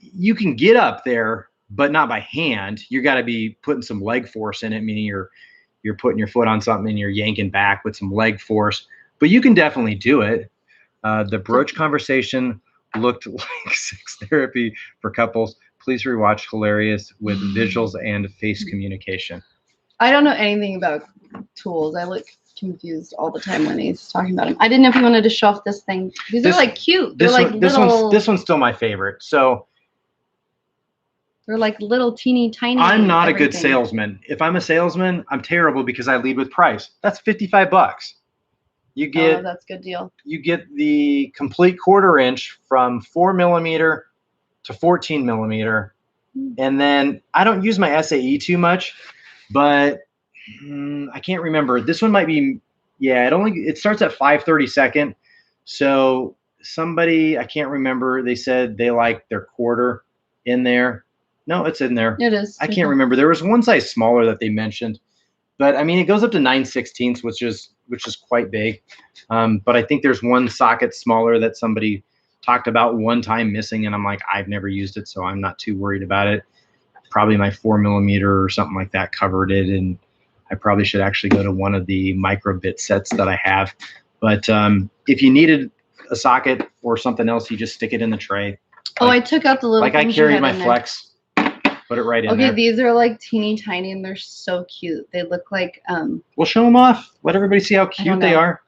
you can get up there, but not by hand. You got to be putting some leg force in it, meaning you're putting your foot on something and you're yanking back with some leg force. But you can definitely do it. The broach conversation looked like sex therapy for couples. Please rewatch. Hilarious with visuals and face communication. I don't know anything about tools. I look confused all the time when he's talking about them. I didn't know if you wanted to show off this thing. These are like cute. They're like little. This one's still my favorite. So they're like little teeny tiny. I'm not a good salesman. If I'm a salesman, I'm terrible because I lead with price. That's 55 bucks. You get. Oh, that's a good deal. You get the complete 1/4 inch from 4mm to 14mm. And then I don't use my SAE too much, but I can't remember. This one might be, yeah, it starts at 5/32. So somebody, I can't remember, they said they like their 1/4 in there. No, it's in there. It is. I can't remember. There was one size smaller that they mentioned, but I mean, it goes up to 9/16, which is quite big. But I think there's one socket smaller that somebody talked about one time missing, and I'm like, I've never used it, so I'm not too worried about it. Probably my 4mm or something like that covered it, and I probably should actually go to one of the micro bit sets that I have. But if you needed a socket or something else, you just stick it in the tray. Oh, I took out the little. Like I carried my Flex. Put it right in there. Okay, these are like teeny tiny, and they're so cute. They look like We'll show them off. Let everybody see how cute they are.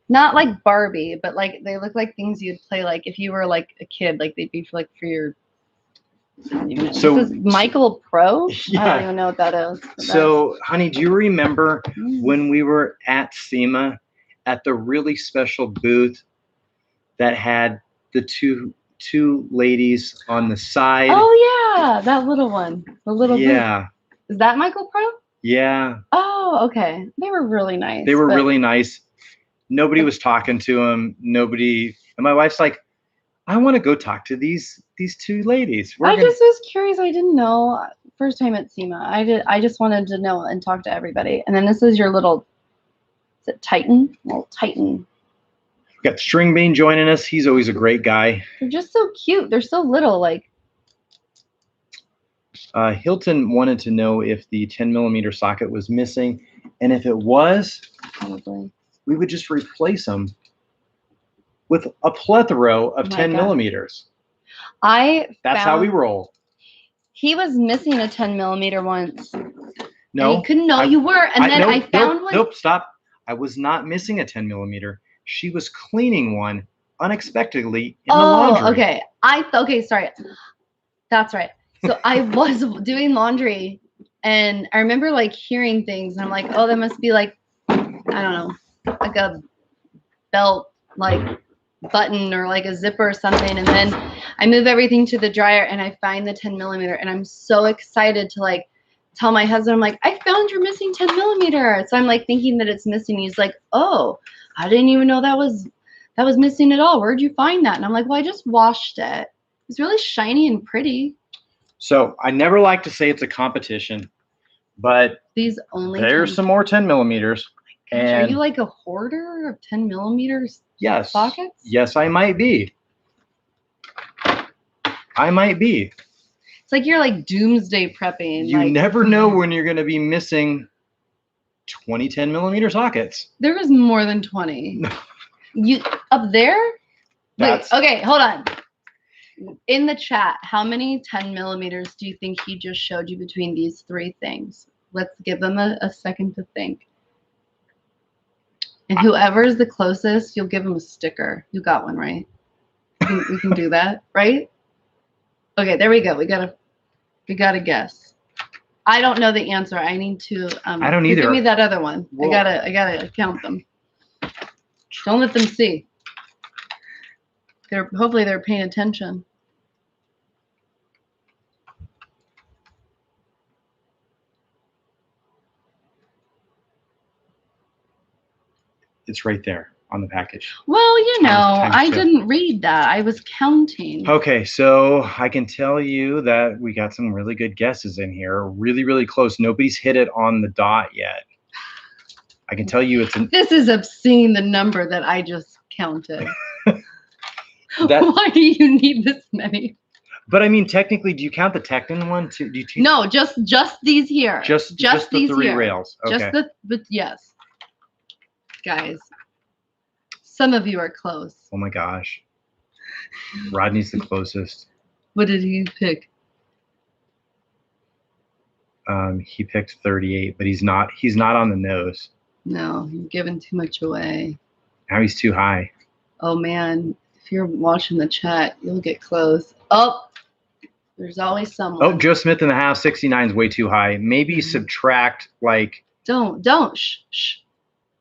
Not like Barbie, but like they look like things you'd play like if you were like a kid. Like they'd be for your. So this is Michael Pro. Yeah. I don't even know what that is. So, honey, do you remember when we were at SEMA at the really special booth that had the two ladies on the side. Oh yeah, that little one, the little booth. Yeah. Is that Michael Pro? Yeah. Oh, okay. They were really nice. They were really nice. Nobody was talking to him. Nobody. And my wife's like, I want to go talk to these two ladies. I just was curious. I didn't know. First time at SEMA. I just wanted to know and talk to everybody. And then this is your little, is it Titan? Little Titan. We've got String Bean joining us. He's always a great guy. They're just so cute. They're so little. Like. Hilton wanted to know if the 10mm socket was missing, and if it was, Probably. We would just replace them with a plethora of 10mm. That's how we roll. He was missing a 10mm once. No, he couldn't know you were, and then I found one. Nope, stop! I was not missing a 10mm. She was cleaning one unexpectedly in the laundry. Okay, sorry. That's right. So I was doing laundry, and I remember like hearing things, and I'm like, oh, that must be like, I don't know, like a belt like button or like a zipper or something. And then I move everything to the dryer, and I find the 10mm, and I'm so excited to like tell my husband, I'm like, I found your missing 10mm. So I'm like thinking that it's missing. He's like, oh, I didn't even know that was missing at all. Where'd you find that? And I'm like, well, I just washed it. It's really shiny and pretty. So I never like to say it's a competition, but there's some more 10mm. And are you like a hoarder of 10mm yes, sockets? Yes, I might be. It's like you're like doomsday prepping. You never know when you're going to be missing 20 10mm sockets. There was more than 20. You up there? Wait, okay, hold on. In the chat, how many 10mm do you think he just showed you between these three things? Let's give them a second to think. And whoever is the closest, you'll give them a sticker. You got one, right? We can do that, right? Okay, there we go. We gotta guess. I don't know the answer. I need to. I don't either. Give me that other one. Whoa. I gotta count them. Don't let them see. Hopefully they're paying attention. It's right there on the package. Well, you know, I didn't read that. I was counting. Okay, so I can tell you that we got some really good guesses in here. Really, really close. Nobody's hit it on the dot yet. I can tell you This is obscene, the number that I just counted. Why do you need this many? But I mean, technically, do you count the Tekton one too? No, just these here. Just the three rails. Okay. But yes. Guys, some of you are close. Oh my gosh. Rodney's the closest. What did he pick? He picked 38, but he's not on the nose. No, you're giving too much away. Now he's too high. Oh man, if you're watching the chat, you'll get close. Oh, there's always someone. Oh, Joe Smith in the house. 69 is way too high. Maybe subtract like. Don't. Shh.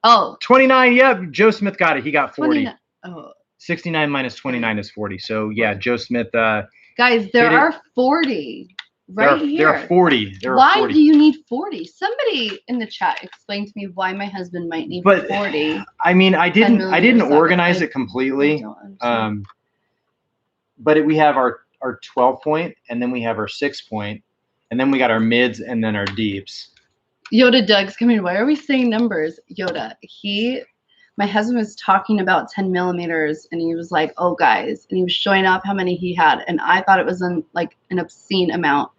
Oh. 29. Yeah, Joe Smith got it. He got 40. 29. Oh. 69 minus 29 is 40. So yeah, Joe Smith. Guys, there are 40 right here. There are 40. Why do you need 40? Somebody in the chat explain to me why my husband might need 40. I mean, I didn't organize it completely. But we have our 12 point, and then we have our 6 point, and then we got our mids, and then our deeps. Yoda Doug's coming. Why are we saying numbers? Yoda, my husband was talking about 10mm, and he was like, oh guys, and he was showing off how many he had, and I thought it was like an obscene amount.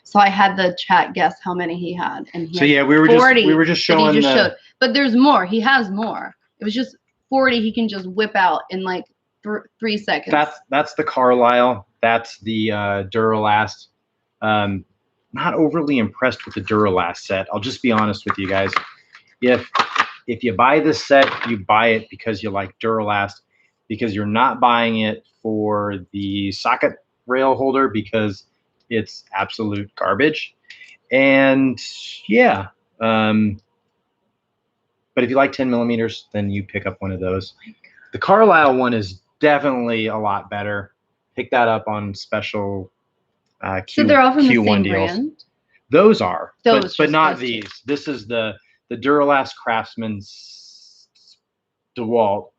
So I had the chat guess how many he had, and he had we were just showing showed. But there's more. He has more. It was just 40 he can just whip out in like 3 seconds. That's the Carlisle. That's the Duralast. Not overly impressed with the Duralast set. I'll just be honest with you guys. If you buy this set, you buy it because you like Duralast, because you're not buying it for the socket rail holder because it's absolute garbage. And yeah, But if you like 10 millimeters, then you pick up one of those. The Carlisle one is definitely a lot better. Pick that up on special So they're all from the Q1 same deals. brand? Those are, Those, but not those two. these. This is the Duralast Craftsman DeWalt.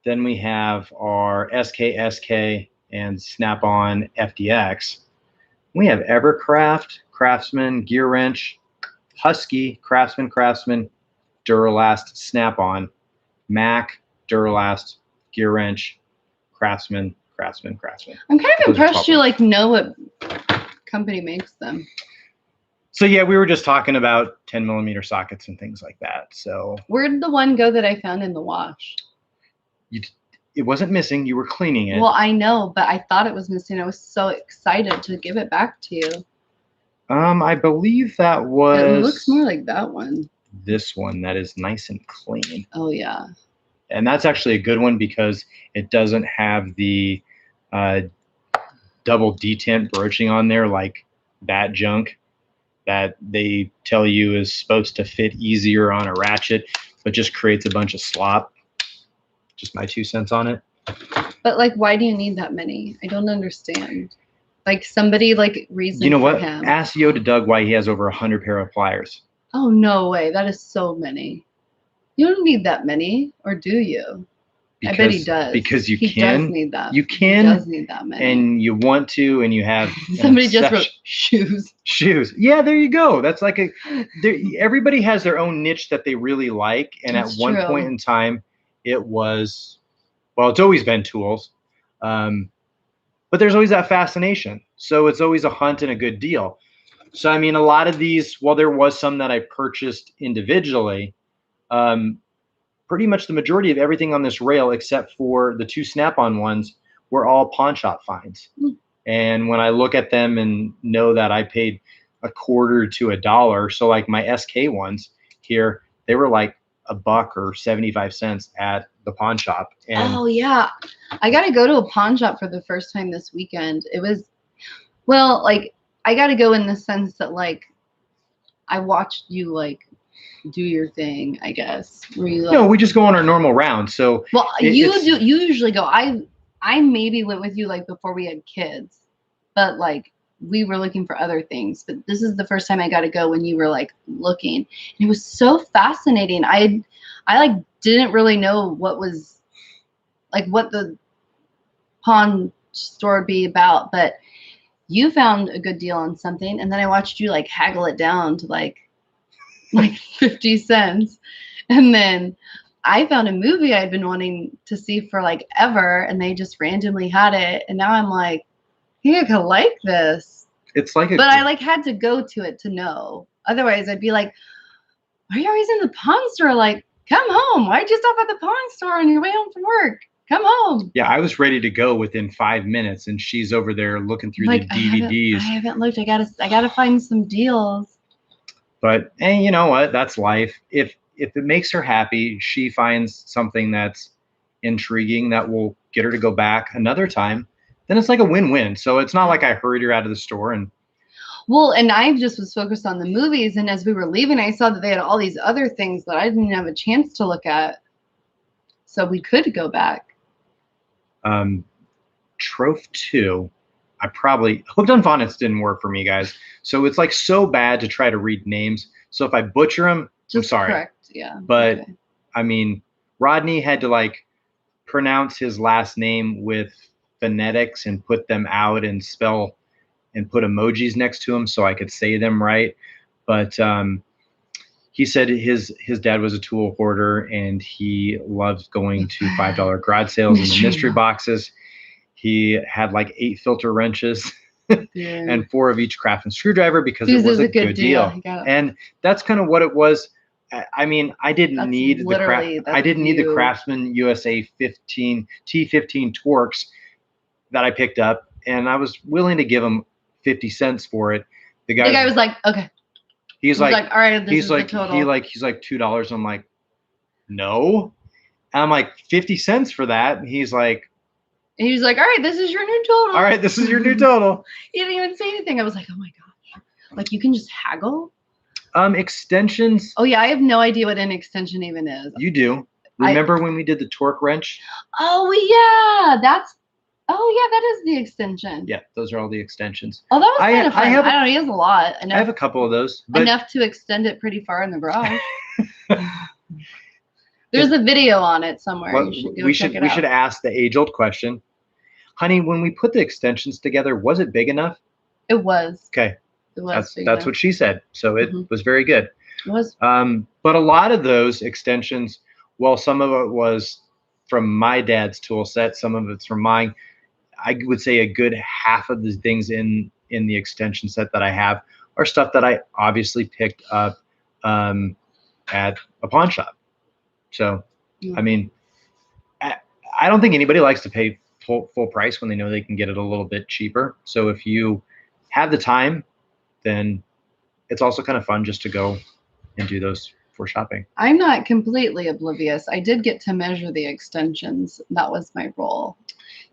Then we have our SKSK and Snap-on FDX. We have Evercraft, Craftsman, Gear Wrench, Husky, Craftsman, Duralast, Snap-on, Mac, Duralast, Gear Wrench, Craftsman. I'm kind of impressed you like know what company makes them. So yeah, we were just talking about 10 millimeter sockets and things like that. So where'd the one go that I found in the wash? It wasn't missing. You were cleaning it. Well, I know, but I thought it was missing. I was so excited to give it back to you. I believe that was. It looks more like that one. This one that is nice and clean. Oh yeah. And that's actually a good one because it doesn't have the double detent broaching on there like that junk that they tell you is supposed to fit easier on a ratchet, but just creates a bunch of slop. Just my 2 cents on it. But like, why do you need that many? I don't understand. Like somebody like reason. You know for what? Him. Ask Yoda Doug why he has over 100 pair of pliers. Oh no way! That is so many. You don't need that many, or do you? I bet he does. Because you he can. Does need that. You can. He does need that many. And you want to, and you have. Somebody just wrote shoes. Shoes. Yeah, there you go. That's like everybody has their own niche that they really like, and That's at one true. point in time, it was. Well, it's always been tools, but there's always that fascination. So it's always a hunt and a good deal. So I mean, a lot of these. Well, there was some that I purchased individually. Pretty much the majority of everything on this rail, except for the 2 Snap-on ones, were all pawn shop finds. Mm. And when I look at them and know that I paid $0.25 to $1, so like my SK ones here, they were like $1 or 75 cents at the pawn shop. And oh yeah, I got to go to a pawn shop for the first time this weekend. It was, well, like I got to go in the sense that like I watched you like do your thing, I guess. Where you like, no, we just go on our normal round. So well, you usually go. I maybe went with you like before we had kids, but like we were looking for other things. But this is the first time I got to go when you were like looking. And it was so fascinating. I like didn't really know what was like what the pawn store would be about, but you found a good deal on something, and then I watched you like haggle it down to like 50 cents. And then I found a movie I'd been wanting to see for like ever, and they just randomly had it. And now I'm like, I think I could like this. It's like but I like had to go to it to know. Otherwise I'd be like, why are you always in the pawn store? Like, come home. Why'd you stop at the pawn store on your way home from work? Come home. Yeah, I was ready to go within 5 minutes, and she's over there looking through like, the DVDs. I haven't looked. I gotta find some deals. But you know what? That's life. If it makes her happy, she finds something that's intriguing that will get her to go back another time, then it's like a win-win. So it's not like I hurried her out of the store. And well, and I just was focused on the movies, and as we were leaving, I saw that they had all these other things that I didn't have a chance to look at. So we could go back. Troph 2. I probably Hooked on Phonics didn't work for me, guys. So it's like so bad to try to read names. So if I butcher them, I'm sorry. Correct, yeah. But okay. I mean, Rodney had to like pronounce his last name with phonetics and put them out and spell and put emojis next to them so I could say them right. But he said his dad was a tool hoarder, and he loved going to $5 garage sales and the mystery boxes. He had like 8 filter wrenches and 4 of each Craftsman screwdriver because it was a good deal. And that's kind of what it was. I mean, I didn't need the Craftsman USA T15 Torx that I picked up, and I was willing to give him 50 cents for it. The guy was like, okay. He's like, all right, this is like, the total. He's like $2. I'm like, no. And I'm like, 50 cents for that. And he's like, all right, this is your new total. All right, this is your new total. He didn't even say anything. I was like, oh my gosh. Like, you can just haggle? Extensions. Oh yeah, I have no idea what an extension even is. You do. Remember when we did the torque wrench? Oh yeah, that's. Oh yeah, that is the extension. Yeah, those are all the extensions. Oh, that was kind of fun. I don't know, he has a lot. I have a couple of those. But enough to extend it pretty far in the garage. There's a video on it somewhere. Well, you should go check it out. We should ask the age-old question. Honey, when we put the extensions together, was it big enough? It was. Okay. It was. That's what she said. So it was very good. It was. But a lot of those extensions, well, some of it was from my dad's tool set, some of it's from mine. I would say a good half of the things in the extension set that I have are stuff that I obviously picked up at a pawn shop. So, I mean, I don't think anybody likes to pay full price when they know they can get it a little bit cheaper. So if you have the time, then it's also kind of fun just to go and do those for shopping. I'm not completely oblivious. I did get to measure the extensions. That was my role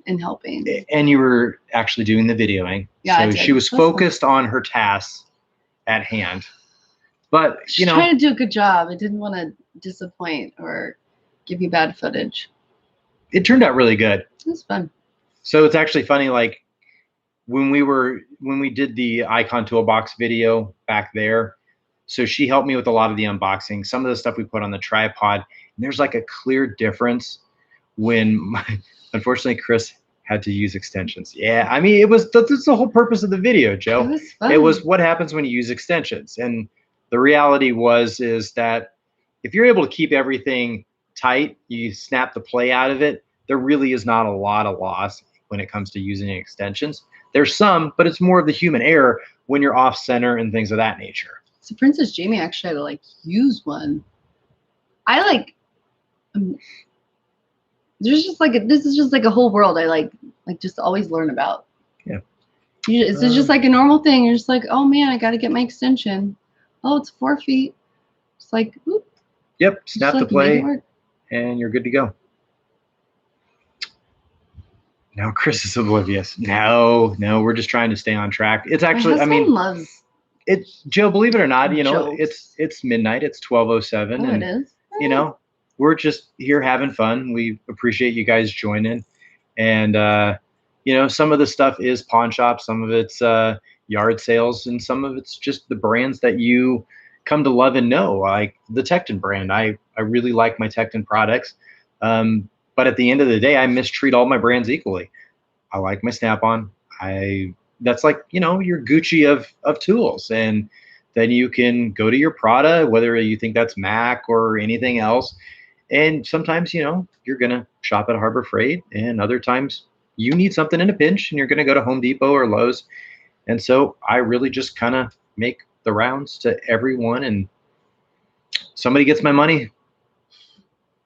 in helping. And you were actually doing the videoing. Yeah, so she was focused on her tasks at hand. But, she's trying to do a good job. I didn't want to disappoint or give you bad footage. It turned out really good. It was fun. So it's actually funny, like when we did the Icon Toolbox video back there, so she helped me with a lot of the unboxing, some of the stuff we put on the tripod, and there's like a clear difference when unfortunately Chris had to use extensions. Yeah, I mean, that's the whole purpose of the video, Joe. It was fun. It was what happens when you use extensions. And the reality is that if you're able to keep everything tight, you snap the play out of it, there really is not a lot of loss when it comes to using extensions. There's some, but it's more of the human error when you're off center and things of that nature. So Princess Jamie actually had to use one. There's just this is just a whole world I just always learn about. Yeah. It's just like a normal thing. You're just like, oh man, I got to get my extension. Oh, it's 4 feet. It's like, whoop. Yep, snap the play, and you're good to go. No, Chris is oblivious. No, we're just trying to stay on track. It's actually, my husband loves Joe, believe it or not, jokes. it's midnight. It's 12:07. Oh, and, it is. We're just here having fun. We appreciate you guys joining. And, some of the stuff is pawn shops. Some of it's yard sales. And some of it's just the brands that you come to love and know, like the Tekton brand. I really like my Tekton products. But at the end of the day, I mistreat all my brands equally. I like my Snap-on. That's like, your Gucci of tools. And then you can go to your Prada, whether you think that's Mac or anything else. And sometimes, you're going to shop at Harbor Freight, and other times you need something in a pinch and you're going to go to Home Depot or Lowe's. And so I really just kind of make the rounds to everyone, and somebody gets my money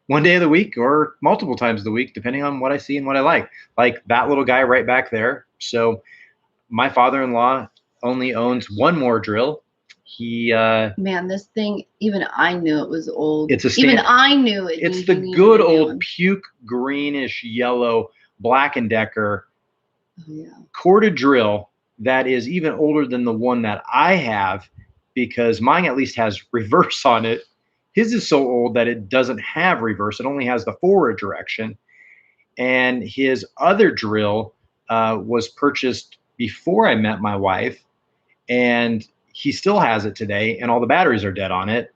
one day of the week or multiple times of the week, depending on what I see and what I like that little guy right back there. So my father-in-law only owns one more drill. He man, this thing, even I knew it was old. Even I knew it. It's the good old puke greenish yellow Black & Decker corded drill that is even older than the one that I have, because mine at least has reverse on it. His is so old that it doesn't have reverse. It only has the forward direction. And his other drill was purchased before I met my wife, and he still has it today, and all the batteries are dead on it.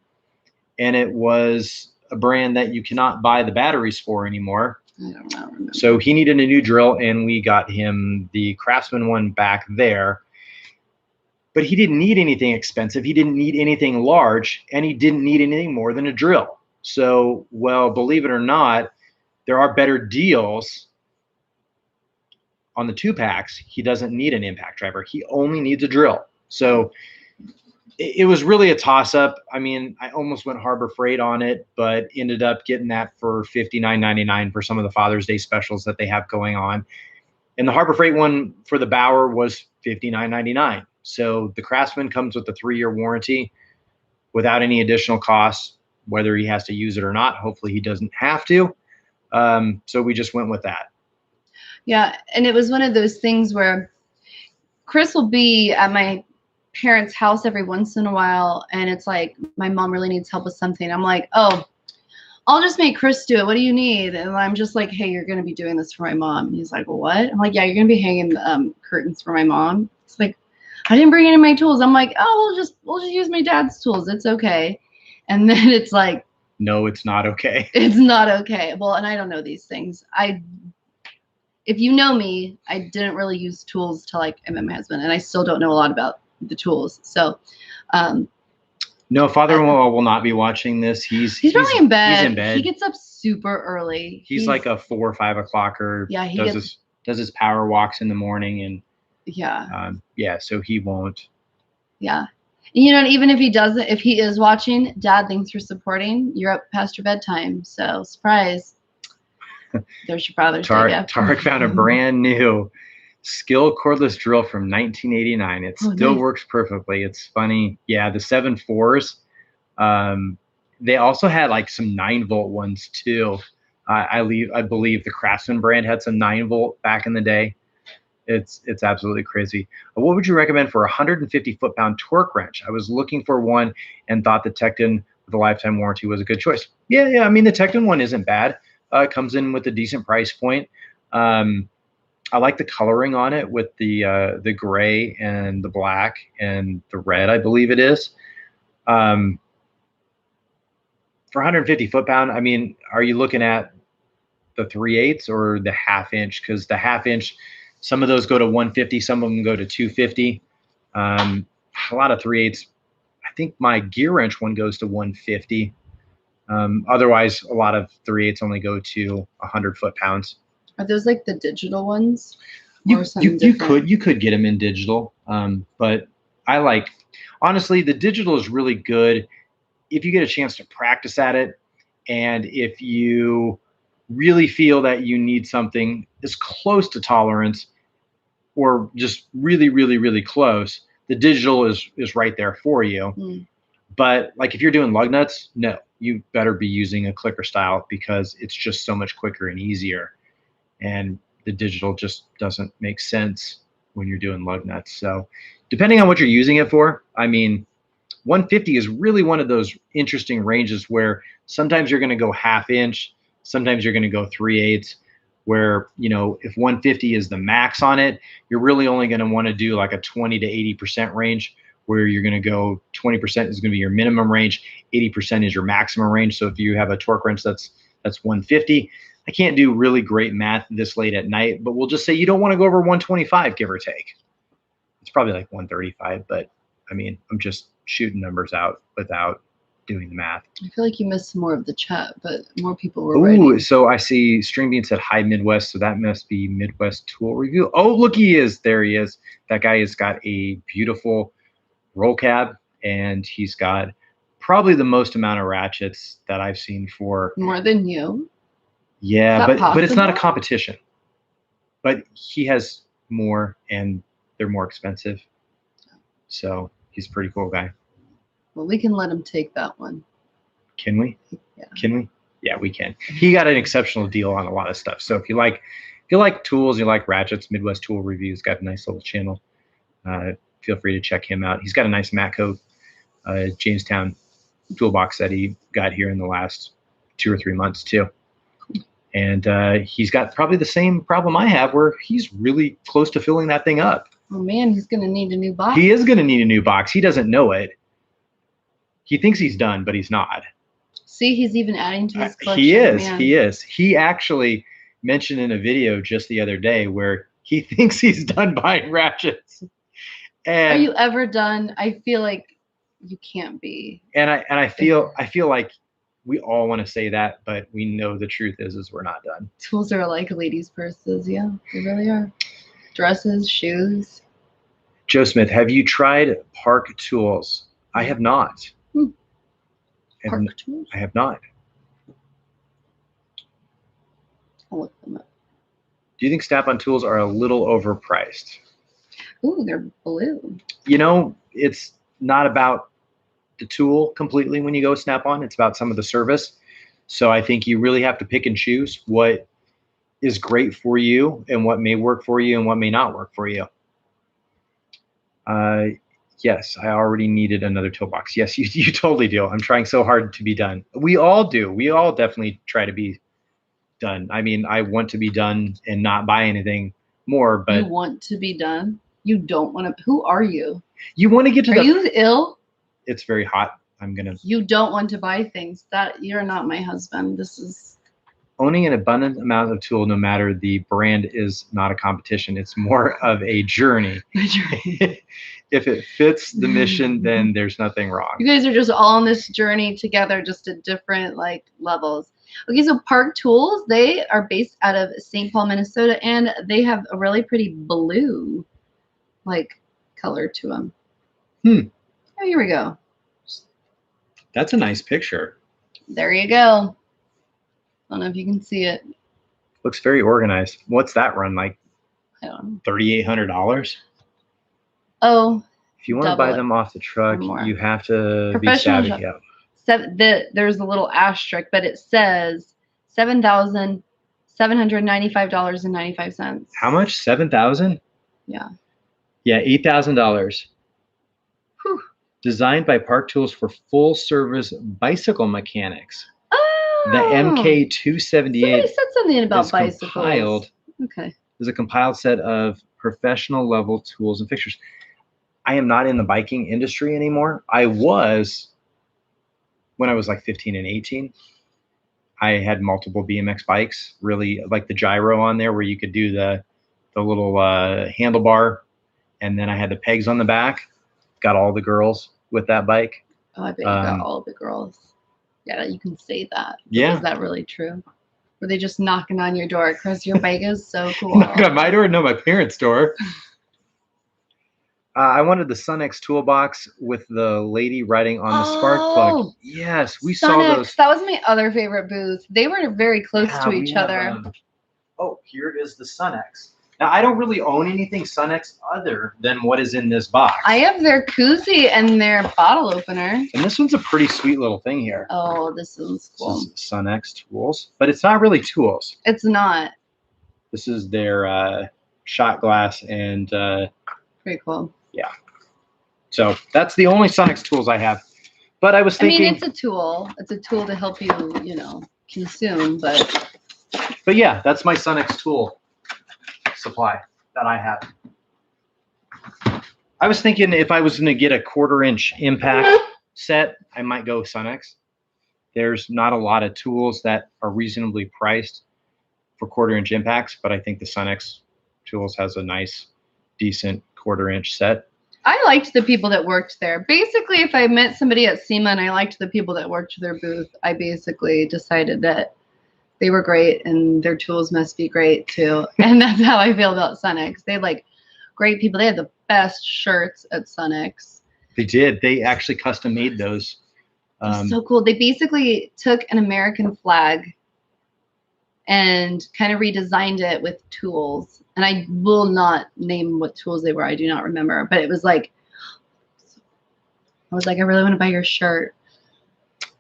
And it was a brand that you cannot buy the batteries for anymore. I don't remember. So he needed a new drill, and we got him the Craftsman one back there. But he didn't need anything expensive. He didn't need anything large, and he didn't need anything more than a drill. So, well, believe it or not, there are better deals on the 2-packs. He doesn't need an impact driver. He only needs a drill. So it was really a toss-up. I mean, I almost went Harbor Freight on it, but ended up getting that for $59.99 for some of the Father's Day specials that they have going on. And the Harbor Freight one for the Bauer was $59.99. So the Craftsman comes with a 3-year warranty without any additional costs, whether he has to use it or not. Hopefully he doesn't have to. So we just went with that. Yeah, and it was one of those things where Chris will be at my parents' house every once in a while, and it's like my mom really needs help with something. I'm like, oh, I'll just make Chris do it. What do you need? And I'm just like, hey, you're going to be doing this for my mom. And he's like, well, what? I'm like, yeah, you're going to be hanging curtains for my mom. It's like, I didn't bring any of my tools. I'm like, oh, we'll just use my dad's tools. It's okay. And then it's like, no, it's not okay. It's not okay. Well, and I don't know these things. If you know me, I didn't really use tools till like I met my husband, and I still don't know a lot about the tools. So, no, father-in-law will not be watching this. He's probably in bed. He's in bed. He gets up super early. He's like a 4 or 5 o'clocker. Yeah, he does his power walks in the morning, and yeah, so he won't. Yeah, you know, even if he doesn't, if he is watching, Dad, thanks for supporting. You're up past your bedtime, so surprise. There's your Father's Day gift. Tarek found a brand new Skill cordless drill from 1989. It still works perfectly. It's funny. Yeah, the 7.4s. They also had like some 9-volt ones too. I believe the Craftsman brand had some 9-volt back in the day. It's absolutely crazy. What would you recommend for a 150 foot-pound torque wrench? I was looking for one and thought the Tekton with a lifetime warranty was a good choice. Yeah. I mean, the Tekton one isn't bad. It comes in with a decent price point. I like the coloring on it with the gray and the black and the red, I believe it is. For 150 foot-pound, I mean, are you looking at the 3/8 or the 1/2 inch? Because the 1/2 inch, some of those go to 150, some of them go to 250. A lot of 3/8. I think my gear wrench one goes to 150. Otherwise, a lot of 3/8 only go to 100 foot-pounds. Are those like the digital ones? You could get them in digital, but I like, honestly, the digital is really good if you get a chance to practice at it, and if you really feel that you need something as close to tolerance or just really, really, really close. The digital is right there for you. But like if you're doing lug nuts, no, you better be using a clicker style because it's just so much quicker and easier. And the digital just doesn't make sense when you're doing lug nuts. So depending on what you're using it for, I mean, 150 is really one of those interesting ranges where sometimes you're going to go 1/2 inch, sometimes you're going to go 3/8, where, you know, if 150 is the max on it, you're really only going to want to do like a 20 to 80% range, where you're going to go 20% is going to be your minimum range, 80% is your maximum range. So if you have a torque wrench that's 150, I can't do really great math this late at night, but we'll just say you don't want to go over 125, give or take. It's probably like 135, but I mean, I'm just shooting numbers out without doing the math. I feel like you missed more of the chat, but more people were writing. Ooh, so I see String Bean said hi Midwest, so that must be Midwest Tool Review. Oh, look, he is. There he is. That guy has got a beautiful roll cab, and he's got probably the most amount of ratchets that I've seen for. More than you? Yeah, but it's not a competition. But he has more, and they're more expensive. So he's a pretty cool guy. Well, we can let him take that one. Can we? Yeah. Can we? Yeah, we can. He got an exceptional deal on a lot of stuff. So if you like tools, you like ratchets, Midwest Tool Reviews got a nice little channel. Feel free to check him out. He's got a nice Matco Jamestown toolbox that he got here in the last 2 or 3 months too. And he's got probably the same problem I have, where he's really close to filling that thing up. Oh man, he's gonna need a new box. He is gonna need a new box. He doesn't know it. He thinks he's done, but he's not. See, he's even adding to his collection. He is. Man. He is. He actually mentioned in a video just the other day where he thinks he's done buying ratchets. And are you ever done? I feel like you can't be. And I feel like we all want to say that, but we know the truth is we're not done. Tools are like ladies' purses. Yeah, they really are. Dresses, shoes. Joe Smith, have you tried Park Tools? I have not. Park Tools? I have not. I'll look them up. Do you think Snap-on tools are a little overpriced? Ooh, they're blue. You know, it's not about the tool completely when you go Snap-on. It's about some of the service. So I think you really have to pick and choose what is great for you and what may work for you and what may not work for you. Yes, I already needed another toolbox. Yes, you totally do. I'm trying so hard to be done. We all do. We all definitely try to be done. I mean, I want to be done and not buy anything more, You but want to be done? You don't want to. Who are you? you want to get to Are the. you ill? It's very hot. I'm gonna. You don't want to buy things. That you're not my husband. This is Owning an abundant amount of tool, no matter the brand, is not a competition. It's more of a journey. If it fits the mission, then there's nothing wrong. You guys are just all on this journey together, just at different like levels. Okay, so Park Tools, they are based out of St. Paul, Minnesota, and they have a really pretty blue like color to them. Oh, here we go. That's a nice picture. There you go. I don't know if you can see it. Looks very organized. What's that run like? I don't know. $3,800. Oh, if you want to buy them off the truck, you have to be savvy. Yeah. There's a little asterisk, but it says $7,795.95. How much? 7,000? Yeah. Yeah, $8,000. Designed by Park Tools for full service bicycle mechanics. Oh. The MK278. Somebody said something about bicycles. Compiled, okay. Is a compiled set of professional level tools and fixtures. I am not in the biking industry anymore. I was when I was like 15 and 18. I had multiple BMX bikes, really like the gyro on there where you could do the little handlebar, and then I had the pegs on the back. Got all the girls with that bike. Oh, I bet you got all the girls. Yeah, you can say that. Yeah. Is that really true? Were they just knocking on your door? Chris, your bike is so cool. Knock on my door? No, my parents' door. I wanted the Sunex toolbox with the lady riding on the spark plug. Yes, we saw those. That was my other favorite booth. They were very close to each other. Oh, here is the Sunex. Now, I don't really own anything Sunex other than what is in this box. I have their koozie and their bottle opener. And this one's a pretty sweet little thing here. Oh, this one's cool. This is Sunex tools, but it's not really tools. It's not. This is their shot glass and... pretty cool. Yeah. So that's the only Sunex tools I have. But I was thinking... I mean, it's a tool. It's a tool to help you, you know, consume, but... But yeah, that's my Sunex tool supply that I have. I was thinking if I was going to get a 1/4-inch impact set, I might go Sunex. There's not a lot of tools that are reasonably priced for 1/4-inch impacts, but I think the Sunex tools has a nice, decent 1/4-inch set. I liked the people that worked there. Basically, if I met somebody at SEMA and I liked the people that worked their booth, I basically decided that they were great and their tools must be great too. And that's how I feel about Sunex. They had like great people. They had the best shirts at Sunex. They did. They actually custom made those. So cool. They basically took an American flag and kind of redesigned it with tools. And I will not name what tools they were. I do not remember. But it was like, I was like, I really want to buy your shirt.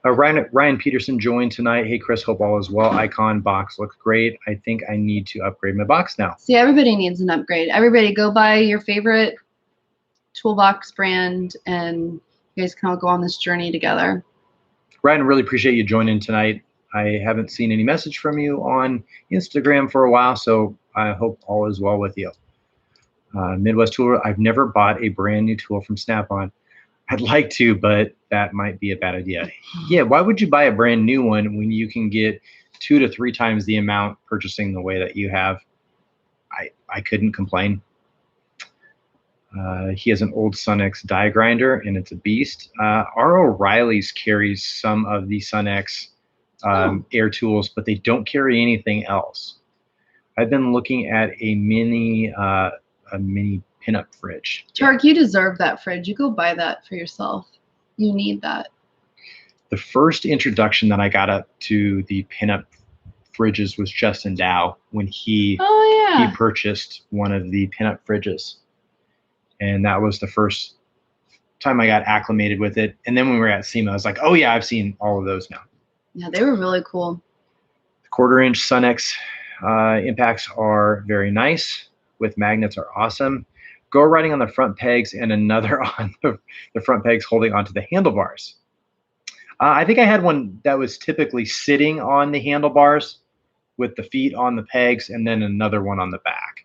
Ryan Peterson joined tonight. Hey, Chris, hope all is well. Icon box looks great. I think I need to upgrade my box now. See, everybody needs an upgrade. Everybody go buy your favorite toolbox brand and you guys can all go on this journey together. Ryan, really appreciate you joining tonight. I haven't seen any message from you on Instagram for a while, so I hope all is well with you. Midwest Tool, I've never bought a brand new tool from Snap-on. I'd like to, but that might be a bad idea. Yeah, why would you buy a brand new one when you can get 2 to 3 times the amount purchasing the way that you have? I couldn't complain. He has an old Sunex die grinder, and it's a beast. R. O'Reilly's carries some of the Sunex air tools, but they don't carry anything else. I've been looking at a mini pinup fridge. Tark, you deserve that fridge. You go buy that for yourself. You need that. The first introduction that I got up to the pinup fridges was Justin Dow when he purchased one of the pinup fridges. And that was the first time I got acclimated with it. And then when we were at SEMA, I was like, oh yeah, I've seen all of those now. Yeah, they were really cool. The 1/4-inch Sunex impacts are very nice. With magnets are awesome. Go riding on the front pegs and another on the front pegs holding onto the handlebars. I think I had one that was typically sitting on the handlebars with the feet on the pegs, and then another one on the back.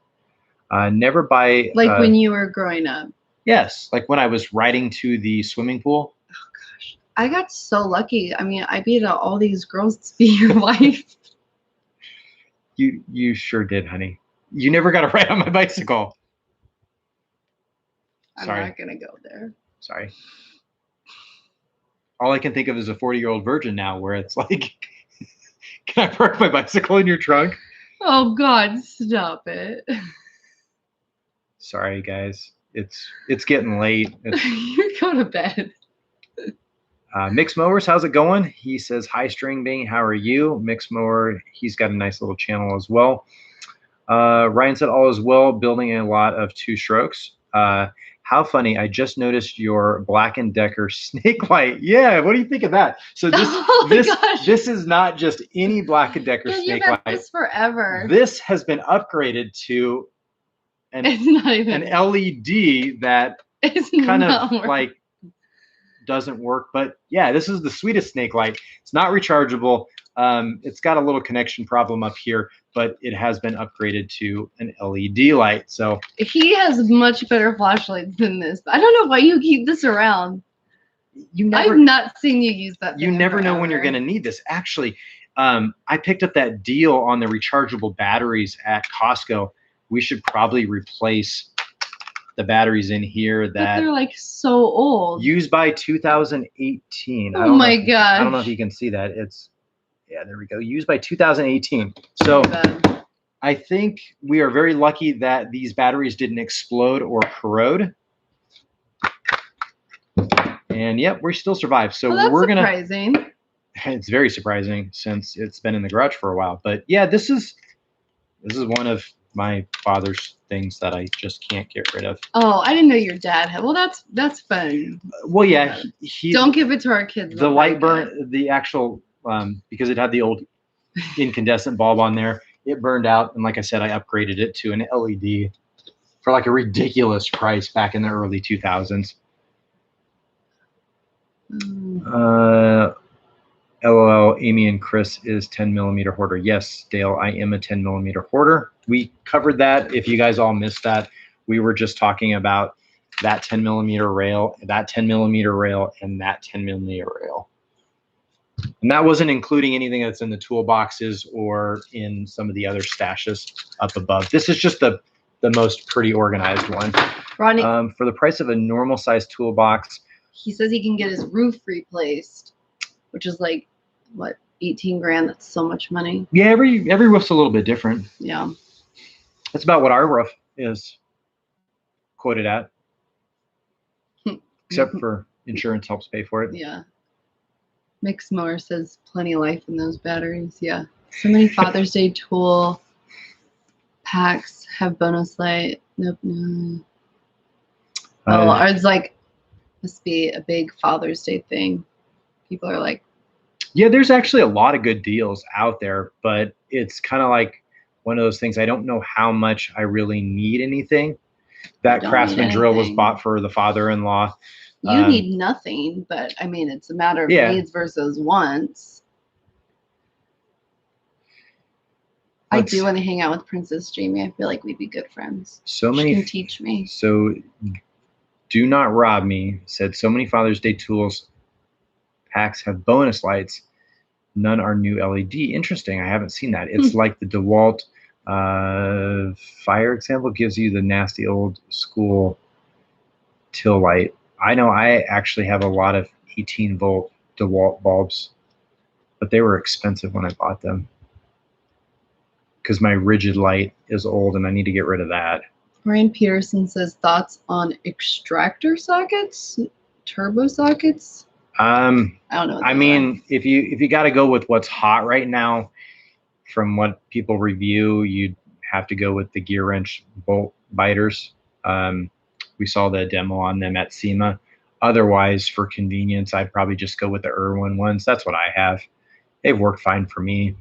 Never buy. Like when you were growing up. Yes, like when I was riding to the swimming pool. Oh gosh, I got so lucky. I mean, I beat out all these girls to be your wife. You sure did, honey. You never got to ride on my bicycle. I'm not gonna go there. Sorry. All I can think of is a 40-year-old virgin now, where it's like, can I park my bicycle in your trunk? Oh God, stop it. Sorry, guys. It's getting late. You go to bed. Mix Mowers, how's it going? He says, hi, String Bing. How are you? Mix Mower, he's got a nice little channel as well. Ryan said, all is well, building a lot of 2 strokes. How funny. I just noticed your Black & Decker snake light. Yeah, what do you think of that? So this is not just any Black & Decker snake you've had light. This forever. This has been upgraded to an LED that kind of like doesn't work. But yeah, this is the sweetest snake light. It's not rechargeable. It's got a little connection problem up here, but it has been upgraded to an LED light. So he has much better flashlights than this. I don't know why you keep this around. I've not seen you use that. You never know when you're going to need this. Actually, I picked up that deal on the rechargeable batteries at Costco. We should probably replace the batteries in here that they're like so old. Used by 2018. Oh my gosh. I don't know if you can see that. Yeah, there we go. Used by 2018. So I think we are very lucky that these batteries didn't explode or corrode. And yep, we still survived. So we're gonna. Surprising. It's very surprising since it's been in the garage for a while. But yeah, this is one of my father's things that I just can't get rid of. Oh, I didn't know your dad had. Well, that's fun. Well, yeah, he don't give it to our kids. The light burn, the actual because it had the old incandescent bulb on there, it burned out, and like I said, I upgraded it to an LED for like a ridiculous price back in the early 2000s. LOL, Amy and Chris is 10mm hoarder. Yes, Dale, I am a 10mm hoarder. We covered that. If you guys all missed that, we were just talking about that 10mm rail, that 10mm rail, and that 10mm rail. And that wasn't including anything that's in the toolboxes or in some of the other stashes up above. This is just the most pretty organized one. Ronnie, for the price of a normal size toolbox, he says he can get his roof replaced, which is like, what, 18 grand? That's so much money. Yeah, every roof's a little bit different. Yeah. That's about what our roof is quoted at. Except for insurance helps pay for it. Yeah. Mix Mower says plenty of life in those batteries. Yeah. So many Father's Day tool packs have bonus light. Nope. No. It's like, must be a big Father's Day thing. People are like, yeah, there's actually a lot of good deals out there, but it's kind of like one of those things. I don't know how much I really need anything. That Craftsman drill was bought for the father-in-law. You need nothing, but I mean, it's a matter of needs versus wants. I do want to hang out with Princess Jamie. I feel like we'd be good friends. She can teach me. So, Do Not Rob Me said, so many Father's Day tools packs have bonus lights. None are new LED. Interesting. I haven't seen that. It's like the DeWalt fire example gives you the nasty old school till light. I know I actually have a lot of 18-volt DeWalt bulbs, but they were expensive when I bought them because my rigid light is old and I need to get rid of that. Ryan Peterson says, thoughts on extractor sockets, turbo sockets? I don't know. I mean, if you got to go with what's hot right now, from what people review, you'd have to go with the gear wrench bolt biters. We saw the demo on them at SEMA. Otherwise, for convenience, I'd probably just go with the Irwin ones. That's what I have. They've worked fine for me.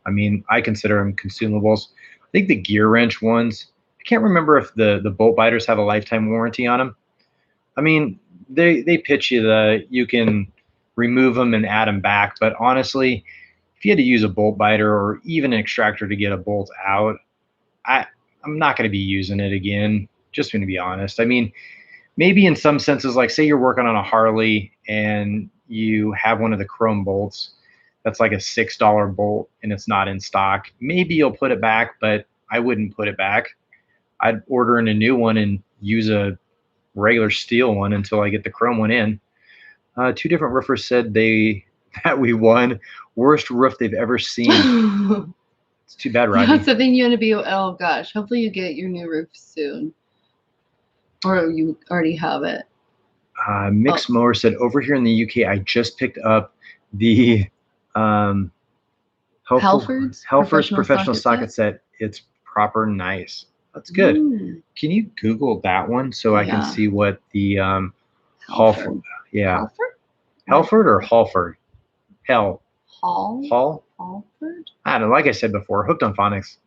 I mean, I consider them consumables. I think the gear wrench ones I can't remember if the bolt biters have a lifetime warranty on them. I mean, they pitch you you can remove them and add them back, but honestly, if you had to use a bolt biter or even an extractor to get a bolt out, I I'm not going to be using it again. Just going to be honest. I mean, maybe in some senses, like say you're working on a Harley and you have one of the chrome bolts that's like a $6 bolt and it's not in stock. Maybe you'll put it back, but I wouldn't put it back. I'd order in a new one and use a regular steel one until I get the chrome one in. Two different roofers said that we won worst roof they've ever seen. It's too bad, Rodney. That's something you want to be. Oh gosh, hopefully you get your new roof soon, or you already have it. Mix Mower said over here in the UK, I just picked up the Helford's professional socket set. It's proper nice. That's good. Ooh. Can you Google that one so I can see what the Halford? Yeah. Halford or Halford? Halford? I don't know. Like I said before, Hooked on Phonics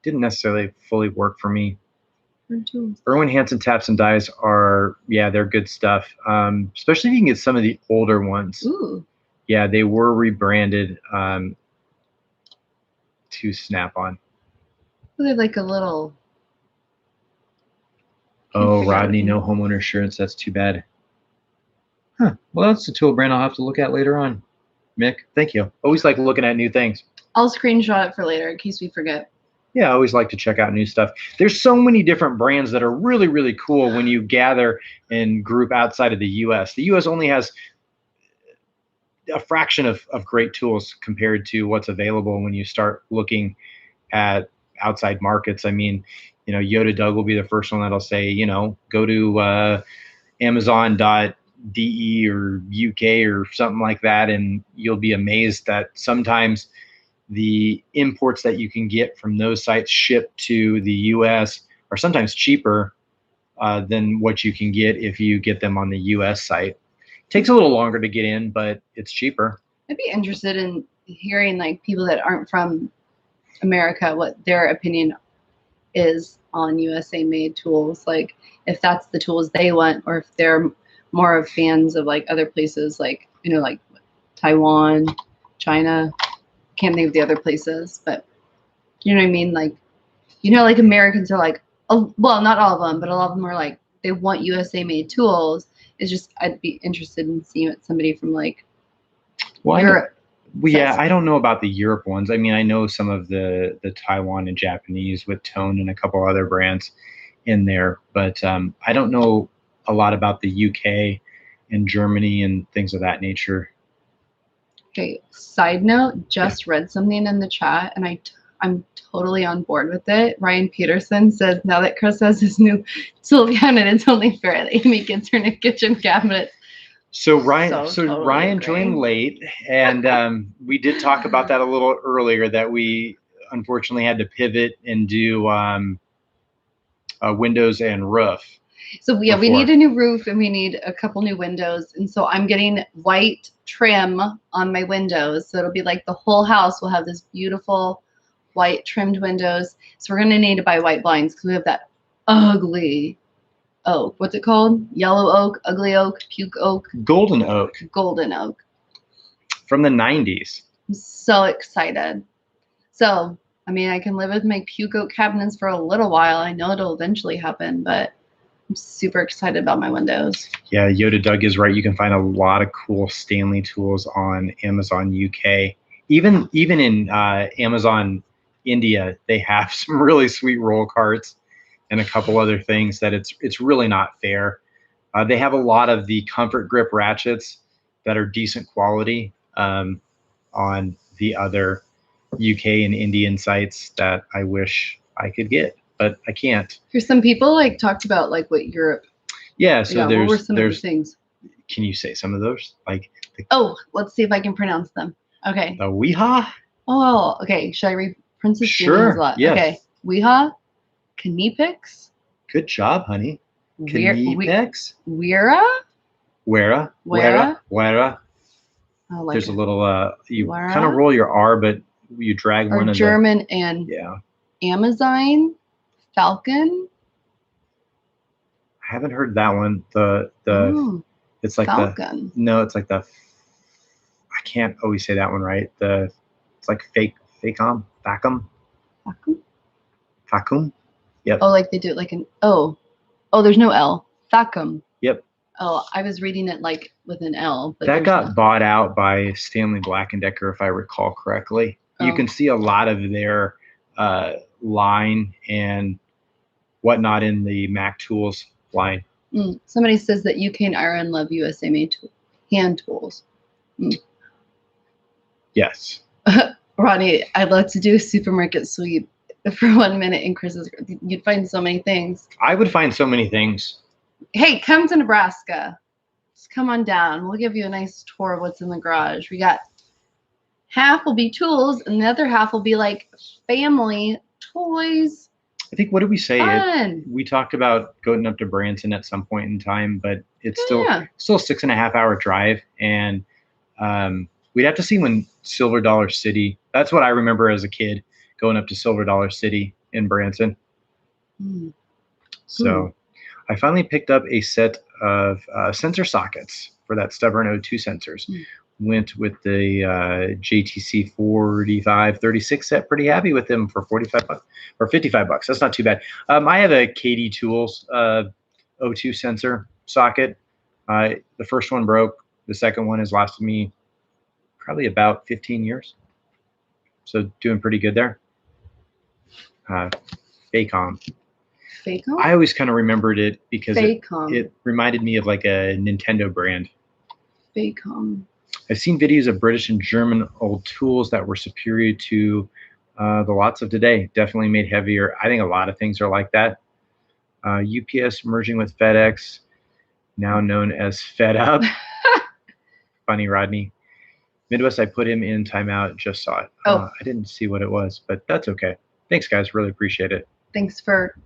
didn't necessarily fully work for me. Irwin Hansen taps and dies are, yeah, they're good stuff. Especially if you can get some of the older ones. Ooh. Yeah, they were rebranded to Snap-on. They have like a little. Oh, Rodney, no homeowner insurance. That's too bad. Huh. Well, that's the tool brand I'll have to look at later on. Mick, thank you. Always like looking at new things. I'll screenshot it for later in case we forget. Yeah, I always like to check out new stuff. There's so many different brands that are really, really cool when you gather and group outside of the U.S. The U.S. only has a fraction of great tools compared to what's available when you start looking at outside markets. I mean, you know, Yoda Doug will be the first one that'll say, you know, go to Amazon.de or UK or something like that, and you'll be amazed that sometimes the imports that you can get from those sites shipped to the US are sometimes cheaper than what you can get if you get them on the US site. Takes a little longer to get in, but it's cheaper. I'd be interested in hearing like people that aren't from America, what their opinion is on USA made tools. Like if that's the tools they want, or if they're more of fans of like other places, like, you know, like Taiwan, China. Can't think of the other places, but you know what I mean? Like, you know, like Americans are like, oh, well, not all of them, but a lot of them are like, they want USA made tools. It's just, I'd be interested in seeing what somebody from like Europe. Yeah, I don't know about the Europe ones. I mean, I know some of the Taiwan and Japanese with Tone and a couple other brands in there, but I don't know a lot about the UK and Germany and things of that nature. Okay, side note, just read something in the chat and I'm totally on board with it. Ryan Peterson says, now that Chris has his new tool cabinet, it's only fair that Amy gets her new kitchen cabinet. So Ryan joined late, and we did talk about that a little earlier, that we unfortunately had to pivot and do windows and roof. So yeah, we need a new roof and we need a couple new windows. And so I'm getting white trim on my windows. So it'll be like the whole house will have this beautiful white trimmed windows. So we're going to need to buy white blinds because we have that ugly oak. What's it called? Yellow oak, ugly oak, puke oak. Golden oak. Golden oak. From the 90s. I'm so excited. So, I mean, I can live with my puke oak cabinets for a little while. I know it'll eventually happen, but I'm super excited about my windows. Yeah, Yoda Doug is right. You can find a lot of cool Stanley tools on Amazon UK. Even in Amazon India, they have some really sweet roll carts and a couple other things that it's really not fair. They have a lot of the comfort grip ratchets that are decent quality on the other UK and Indian sites that I wish I could get, but I can't. Here's some people like talked about like what Europe. Yeah, so what were some of the things? Can you say some of those? Like let's see if I can pronounce them. Okay. The Weehaw? Oh, okay. Should I read Princess Sure. Yes. Okay. Weehaw, Knepix. Good job, honey. Knepix. Wera. Like there's a little you kind of roll your R, but you drag one of German and yeah. Amazon. Falcon. I haven't heard that one. Oh, It's like Falcon. it's like I can't always say that one right. It's like facum. Falcon? Facum. Yep. Oh, like they do it like an oh, there's no L. Facum. Yep. Oh, I was reading it like with an L, but That got bought out by Stanley Black & Decker, if I recall correctly. Oh. You can see a lot of their line and whatnot in the Mac Tools line. Somebody says that UK and Ireland love USA made hand tools. Yes. Ronnie, I'd love to do a supermarket sweep for 1 minute in Chris's. You'd find so many things. I would find so many things. Hey, come to Nebraska. Just come on down. We'll give you a nice tour of what's in the garage. We got half will be tools, and the other half will be like family toys. I think, what did we say? Fun. We talked about going up to Branson at some point in time, but it's still a 6.5 hour drive. And we'd have to see when Silver Dollar City, that's what I remember as a kid, going up to Silver Dollar City in Branson. So I finally picked up a set of sensor sockets for that stubborn O2 sensors. Went with the JTC 4536 set. Pretty happy with them for 45 bucks or 55 bucks. That's not too bad. I have a KD Tools O2 sensor socket. The first one broke. The second one has lasted me probably about 15 years. So doing pretty good there. Facom. Facom? I always kind of remembered it because Facom. It reminded me of like a Nintendo brand. Facom. I've seen videos of British and German old tools that were superior to the lots of today. Definitely made heavier. I think a lot of things are like that. UPS merging with FedEx, now known as Fed Up. Funny, Rodney. Midwest, I put him in timeout, just saw it. I didn't see what it was, but that's okay. Thanks, guys. Really appreciate it. Thanks for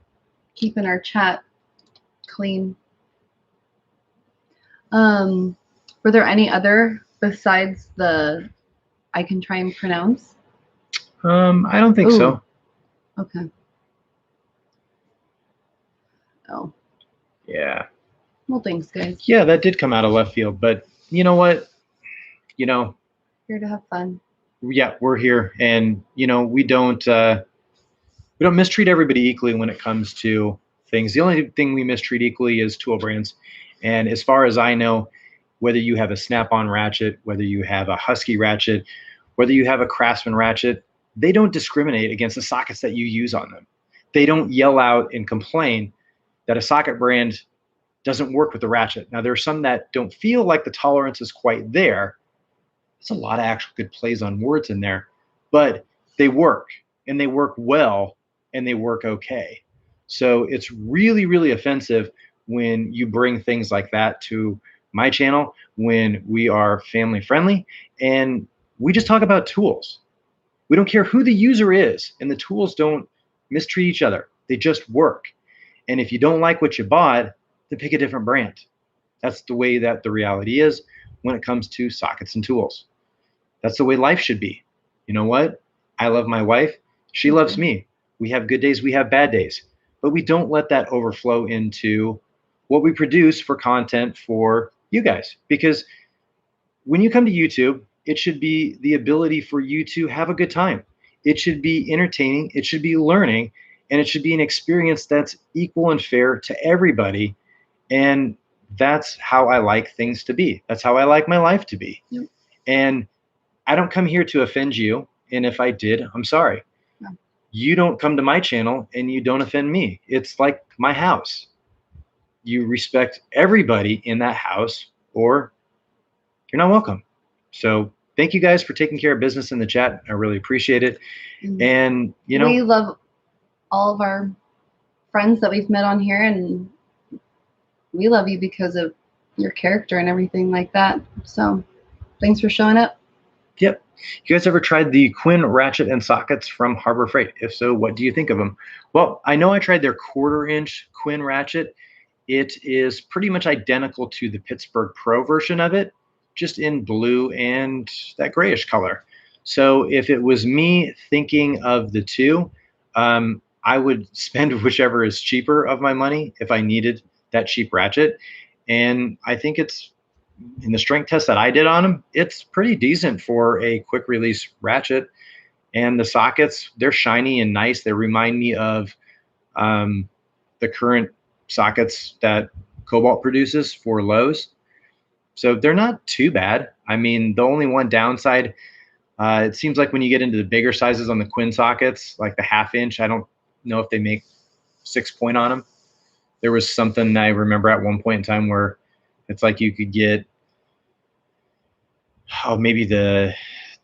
keeping our chat clean. Were there any other besides the I can try and pronounce? I don't think so. Okay. Oh. Yeah. Well, thanks, guys. Yeah, that did come out of left field, but you know what? Here to have fun. Yeah, we're here, and we don't mistreat everybody equally when it comes to things. The only thing we mistreat equally is tool brands, and as far as I know, whether you have a Snap-on ratchet, whether you have a Husky ratchet, whether you have a Craftsman ratchet, they don't discriminate against the sockets that you use on them. They don't yell out and complain that a socket brand doesn't work with the ratchet. Now, there are some that don't feel like the tolerance is quite there. There's a lot of actual good plays on words in there, but they work, and they work well, and they work okay. So it's really, really offensive when you bring things like that to my channel, when we are family friendly and we just talk about tools. We don't care who the user is, and the tools don't mistreat each other. They just work. And if you don't like what you bought, then pick a different brand. That's the way that the reality is when it comes to sockets and tools. That's the way life should be. You know what? I love my wife. She loves me. We have good days, we have bad days, but we don't let that overflow into what we produce for content for you guys. Because when you come to YouTube, it should be the ability for you to have a good time. It should be entertaining, it should be learning, and it should be an experience that's equal and fair to everybody. And that's how I like things to be. That's how I like my life to be. Yep. And I don't come here to offend you. And if I did, I'm sorry. No. You don't come to my channel and you don't offend me. It's like my house. You respect everybody in that house, or you're not welcome. So thank you guys for taking care of business in the chat. I really appreciate it. And we love all of our friends that we've met on here, and we love you because of your character and everything like that. So thanks for showing up. Yep. You guys ever tried the Quinn ratchet and sockets from Harbor Freight? If so, what do you think of them? Well, I know I tried their 1/4-inch Quinn ratchet. It is pretty much identical to the Pittsburgh Pro version of it, just in blue and that grayish color. So if it was me thinking of the two, I would spend whichever is cheaper of my money if I needed that cheap ratchet. And I think it's in the strength test that I did on them, it's pretty decent for a quick release ratchet. And the sockets, they're shiny and nice. They remind me of the current sockets that Cobalt produces for Lowe's. So they're not too bad. I mean, the only one downside, it seems like when you get into the bigger sizes on the Quinn sockets, like the 1/2 inch, I don't know if they make 6-point on them. There was something I remember at one point in time where it's like you could get, maybe the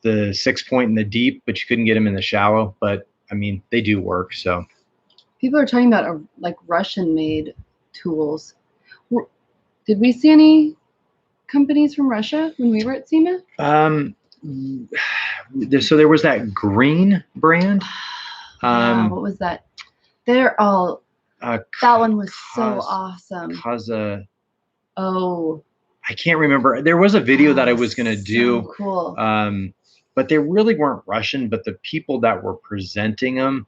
6-point in the deep, but you couldn't get them in the shallow. But I mean, they do work. So People are talking about like Russian-made tools. Did we see any companies from Russia when we were at SEMA? So there was that green brand. Yeah, what was that? They're all. That one was so awesome. Oh. I can't remember. There was a video that I was going to do. So cool. But they really weren't Russian, but the people that were presenting them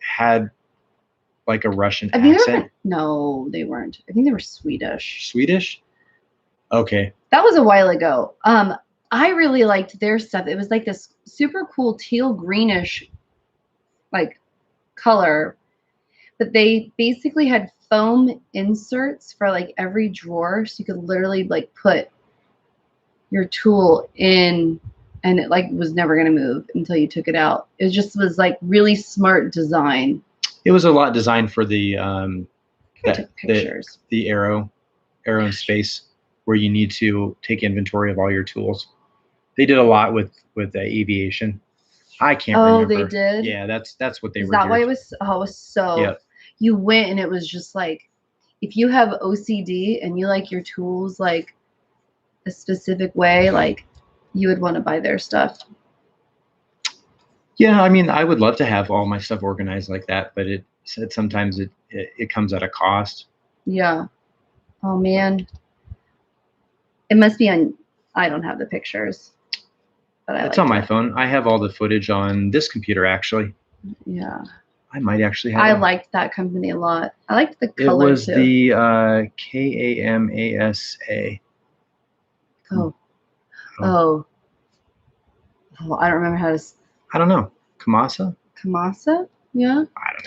had like a Russian accent. No, they weren't. I think they were Swedish. Swedish? Okay. That was a while ago. I really liked their stuff. It was like this super cool teal greenish like color, but they basically had foam inserts for like every drawer, so you could literally like put your tool in and it like was never going to move until you took it out. It just was like really smart design. It was a lot designed for the pictures. The aero in space, where you need to take inventory of all your tools. They did a lot with the aviation. I can't remember. Oh, they did? Yeah, that's what they were. Is that why it was? Oh, it was so. Yeah. You went and it was just like, if you have OCD and you like your tools like a specific way, like you would want to buy their stuff. Yeah, I mean, I would love to have all my stuff organized like that, but sometimes it comes at a cost. Yeah. Oh man. It must be on. I don't have the pictures, but it's on my phone. I have all the footage on this computer actually. Yeah. I might actually have. I liked that company a lot. I liked the color too. It was the KAMASA. Oh, I don't remember how to. I don't know. Kamasa? Yeah. I don't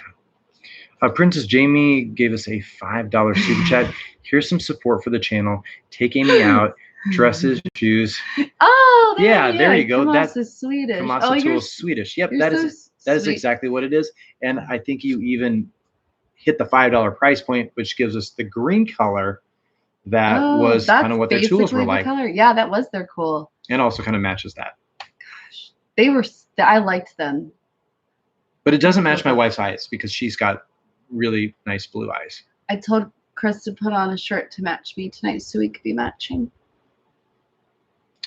know. Princess Jamie gave us a $5 super chat. Here's some support for the channel. Take Amy out. Dresses, shoes. Oh, there you go. That's Swedish. Kamasa Tools Swedish. Yep, that is exactly what it is. And I think you even hit the $5 price point, which gives us the green color. That was kind of what their tools were like. Color. Yeah, that was their cool. And also kind of matches that. Gosh, I liked them. But it doesn't match my wife's eyes because she's got really nice blue eyes. I told Chris to put on a shirt to match me tonight so we could be matching.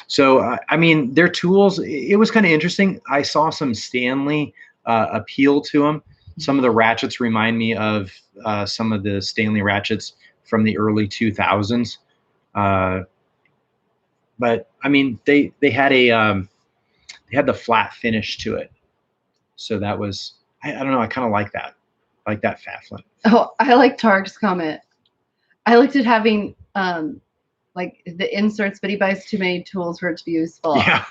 So, I mean, their tools, it was kind of interesting. I saw some Stanley appeal to them. Some of the ratchets remind me of some of the Stanley ratchets from the early 2000s. But I mean, they had they had the flat finish to it. So that was, I don't know, I kind of like that. I like that fat flint. Oh, I like Tark's comment. I looked at having like the inserts, but he buys too many tools for it to be useful. Yeah.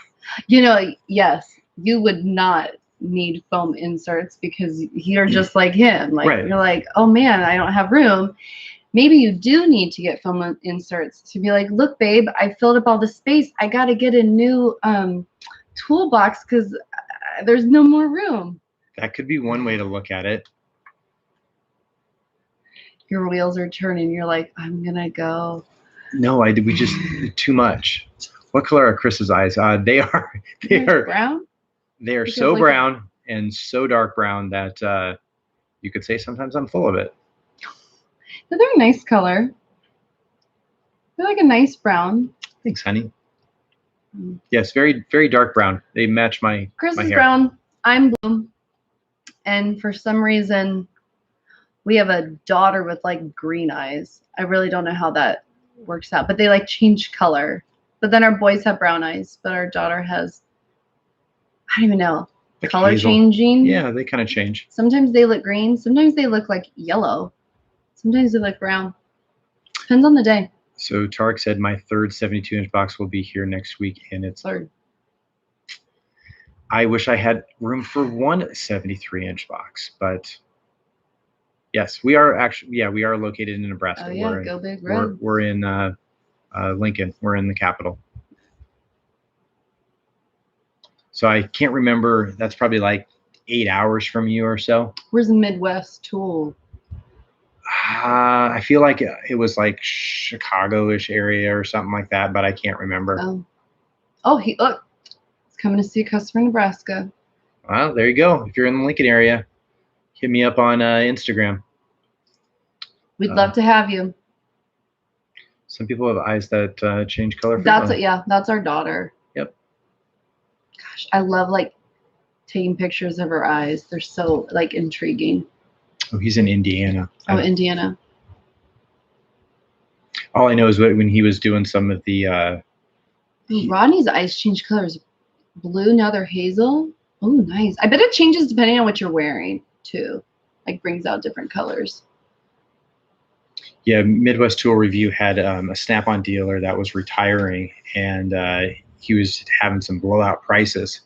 You know, yes, you would not need foam inserts because you're just like him. Like You're like, oh man, I don't have room. Maybe you do need to get foam inserts to be like, look, babe, I filled up all the space. I got to get a new toolbox because there's no more room. That could be one way to look at it. Your wheels are turning. You're like, I'm going to go. No, we just too much. What color are Chris's eyes? They are brown. They are so brown and so dark brown that you could say sometimes I'm full of it. But they're a nice color. They're like a nice brown. Thanks, honey. Yes, very, very dark brown. They match my Chris my is hair. brown. I'm blue. And for some reason, we have a daughter with like green eyes. I really don't know how that works out, but they like change color. But then our boys have brown eyes, but our daughter has, I don't even know. Like color hazel. changing. Yeah, they kind of change. Sometimes they look green. Sometimes they look like yellow. Sometimes they look brown. Depends on the day. So Tarek said my third 72-inch box will be here next week, and it's Third. I wish I had room for one 73-inch box, but yes, we are actually, yeah, we are located in Nebraska. Oh yeah, go big red. We're in Lincoln. We're in the capital. So I can't remember. That's probably like 8 hours from you or so. Where's the Midwest Tool? I feel like it was like Chicago-ish area or something like that, but I can't remember. Oh, he look. He's coming to see a customer in Nebraska. Well, there you go. If you're in the Lincoln area, hit me up on Instagram. We'd love to have you. Some people have eyes that change color. That's our daughter. Yep. Gosh, I love like taking pictures of her eyes. They're so like intriguing. Oh, he's in Indiana. Oh, Indiana. All I know is when he was doing some of the. Rodney's eyes change colors. Blue, now they're hazel. Oh, nice. I bet it changes depending on what you're wearing too. Like brings out different colors. Yeah, Midwest Tool Review had a Snap-on dealer that was retiring, and he was having some blowout prices.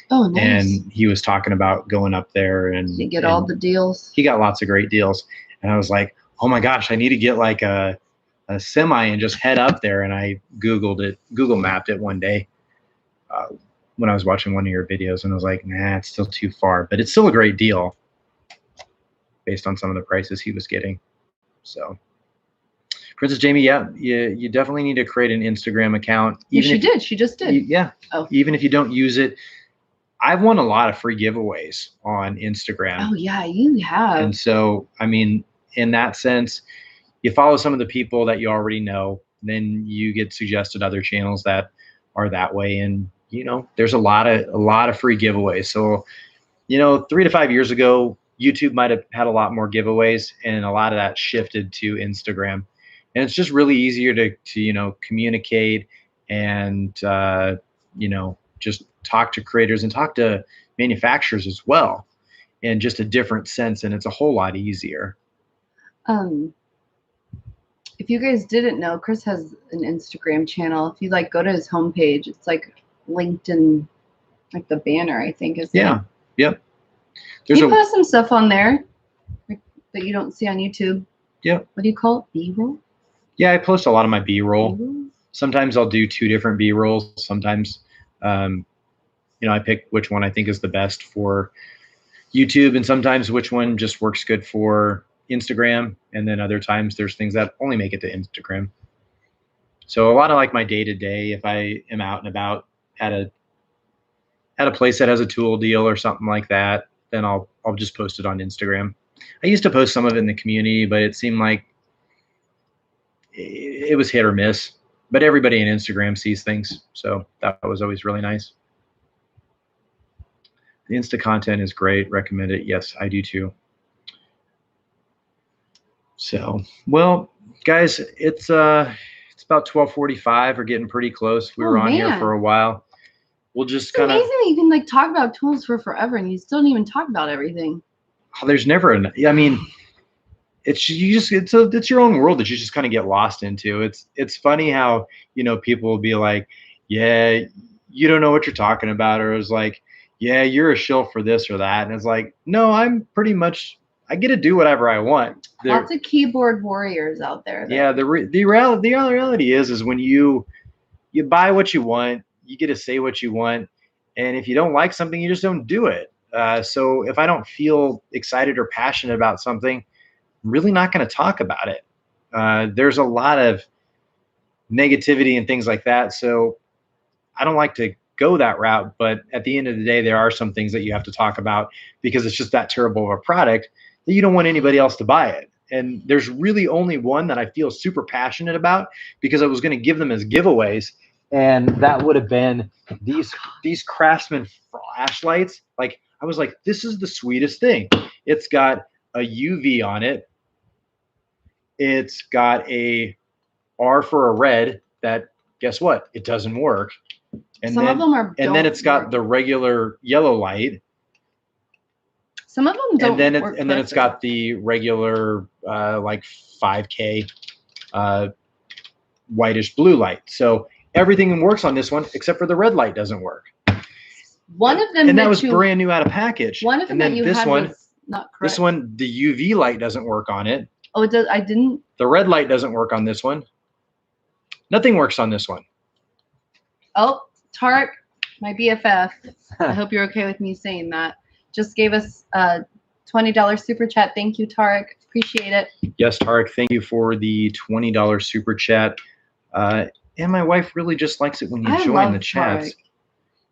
Oh, nice. And he was talking about going up there and you get all the deals. He got lots of great deals, and I was like, oh my gosh, I need to get like a semi and just head up there. And I Google mapped it one day when I was watching one of your videos, and I was like, nah, it's still too far, but it's still a great deal based on some of the prices he was getting. So. Princess Jamie, yeah, you definitely need to create an Instagram account. She just did. Yeah. Oh. Even if you don't use it, I've won a lot of free giveaways on Instagram. Oh yeah, you have. And so, I mean, in that sense, you follow some of the people that you already know, then you get suggested other channels that are that way, and you know, there's a lot of free giveaways. So, you know, 3 to 5 years ago, YouTube might have had a lot more giveaways, and a lot of that shifted to Instagram. And it's just really easier to you know, communicate and you know, just talk to creators and talk to manufacturers as well, in just a different sense, and it's a whole lot easier. If you guys didn't know, Chris has an Instagram channel. If you like go to his homepage, it's like linked in like the banner, I think, is yeah. Yep. He posts some stuff on there like, that you don't see on YouTube. Yep. What do you call it? B-roll? Yeah, I post a lot of my B-roll. Sometimes I'll do 2 different B-rolls. Sometimes, you know, I pick which one I think is the best for YouTube, and sometimes which one just works good for Instagram. And then other times there's things that only make it to Instagram. So a lot of like my day-to-day, if I am out and about at a place that has a tool deal or something like that, then I'll just post it on Instagram. I used to post some of it in the community, but it seemed like it was hit or miss, but everybody in Instagram sees things. So that was always really nice. The Insta content is great. Recommend it. Yes, I do too. So, well, guys, it's about 12:45. We're getting pretty close. We were on here for a while. We'll just kind of. It's amazing that you can like talk about tools for forever and you still don't even talk about everything. There's never enough. I mean, it's your own world that you just kind of get lost into. It's funny how, you know, people will be like, yeah, you don't know what you're talking about, or it's like, yeah, you're a shill for this or that, and it's like, no, I'm pretty much, I get to do whatever I want. Lots of keyboard warriors out there. Yeah, the reality is when you buy what you want, you get to say what you want, and if you don't like something, you just don't do it. So if I don't feel excited or passionate about something, I'm really not going to talk about it. There's a lot of negativity and things like that, so I don't like to go that route. But at the end of the day, there are some things that you have to talk about because it's just that terrible of a product that you don't want anybody else to buy it. And there's really only one that I feel super passionate about because I was going to give them as giveaways, and that would have been these Craftsman flashlights. Like, I was like, this is the sweetest thing. It's got a UV on it. It's got a R for a red that, guess what? It doesn't work. And some of them are. And then it's got the regular yellow light. Some of them don't work and then it's got the regular like 5K whitish blue light. So everything works on this one except for the red light doesn't work. One of them, and that was brand new out of package. One of them, and then this one was not correct. This one, the UV light doesn't work on it. Oh, it does. I didn't. The red light doesn't work on this one. Nothing works on this one. Oh, Tarek, my BFF. I hope you're okay with me saying that. Just gave us a $20 super chat. Thank you, Tarek. Appreciate it. Yes, Tarek, thank you for the $20 super chat. And my wife really just likes it when you join the chats. Tarek.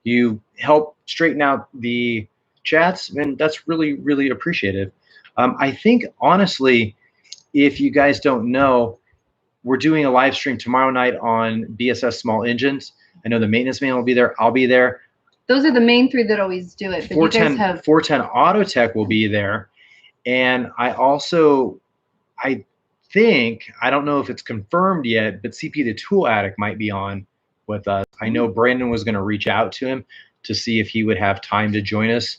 You help straighten out the chats, and that's really, really appreciative. I think, honestly, if you guys don't know, we're doing a live stream tomorrow night on BSS Small Engines. I know the maintenance man will be there. I'll be there. Those are the main three that always do it. But 410, you guys have 410 Auto Tech will be there. And I think, I don't know if it's confirmed yet, but CP the Tool Addict might be on with us. I know Brandon was going to reach out to him to see if he would have time to join us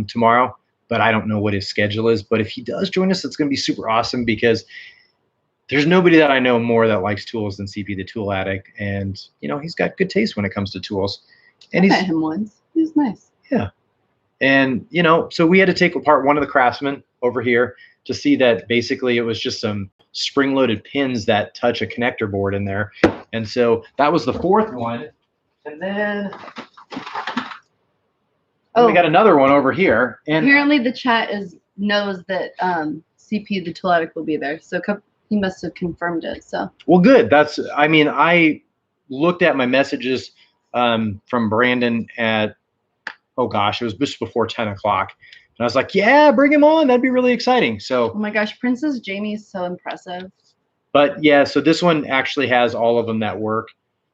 tomorrow, but I don't know what his schedule is. But if he does join us, it's going to be super awesome because there's nobody that I know more that likes tools than CP the Tool Addict. And, you know, he's got good taste when it comes to tools. And I met him once. He was nice. Yeah. And, you know, so we had to take apart one of the Craftsman over here to see that basically it was just some spring-loaded pins that touch a connector board in there. And so that was the fourth one. And then we got another one over here. And apparently the chat knows that CP the Tool Addict will be there. So he must have confirmed it. So well, good. I mean, I looked at my messages from Brandon at, oh gosh, it was just before 10 o'clock. And I was like, yeah, bring him on. That'd be really exciting. So, oh my gosh, Princess Jamie is so impressive. But yeah, so this one actually has all of them that work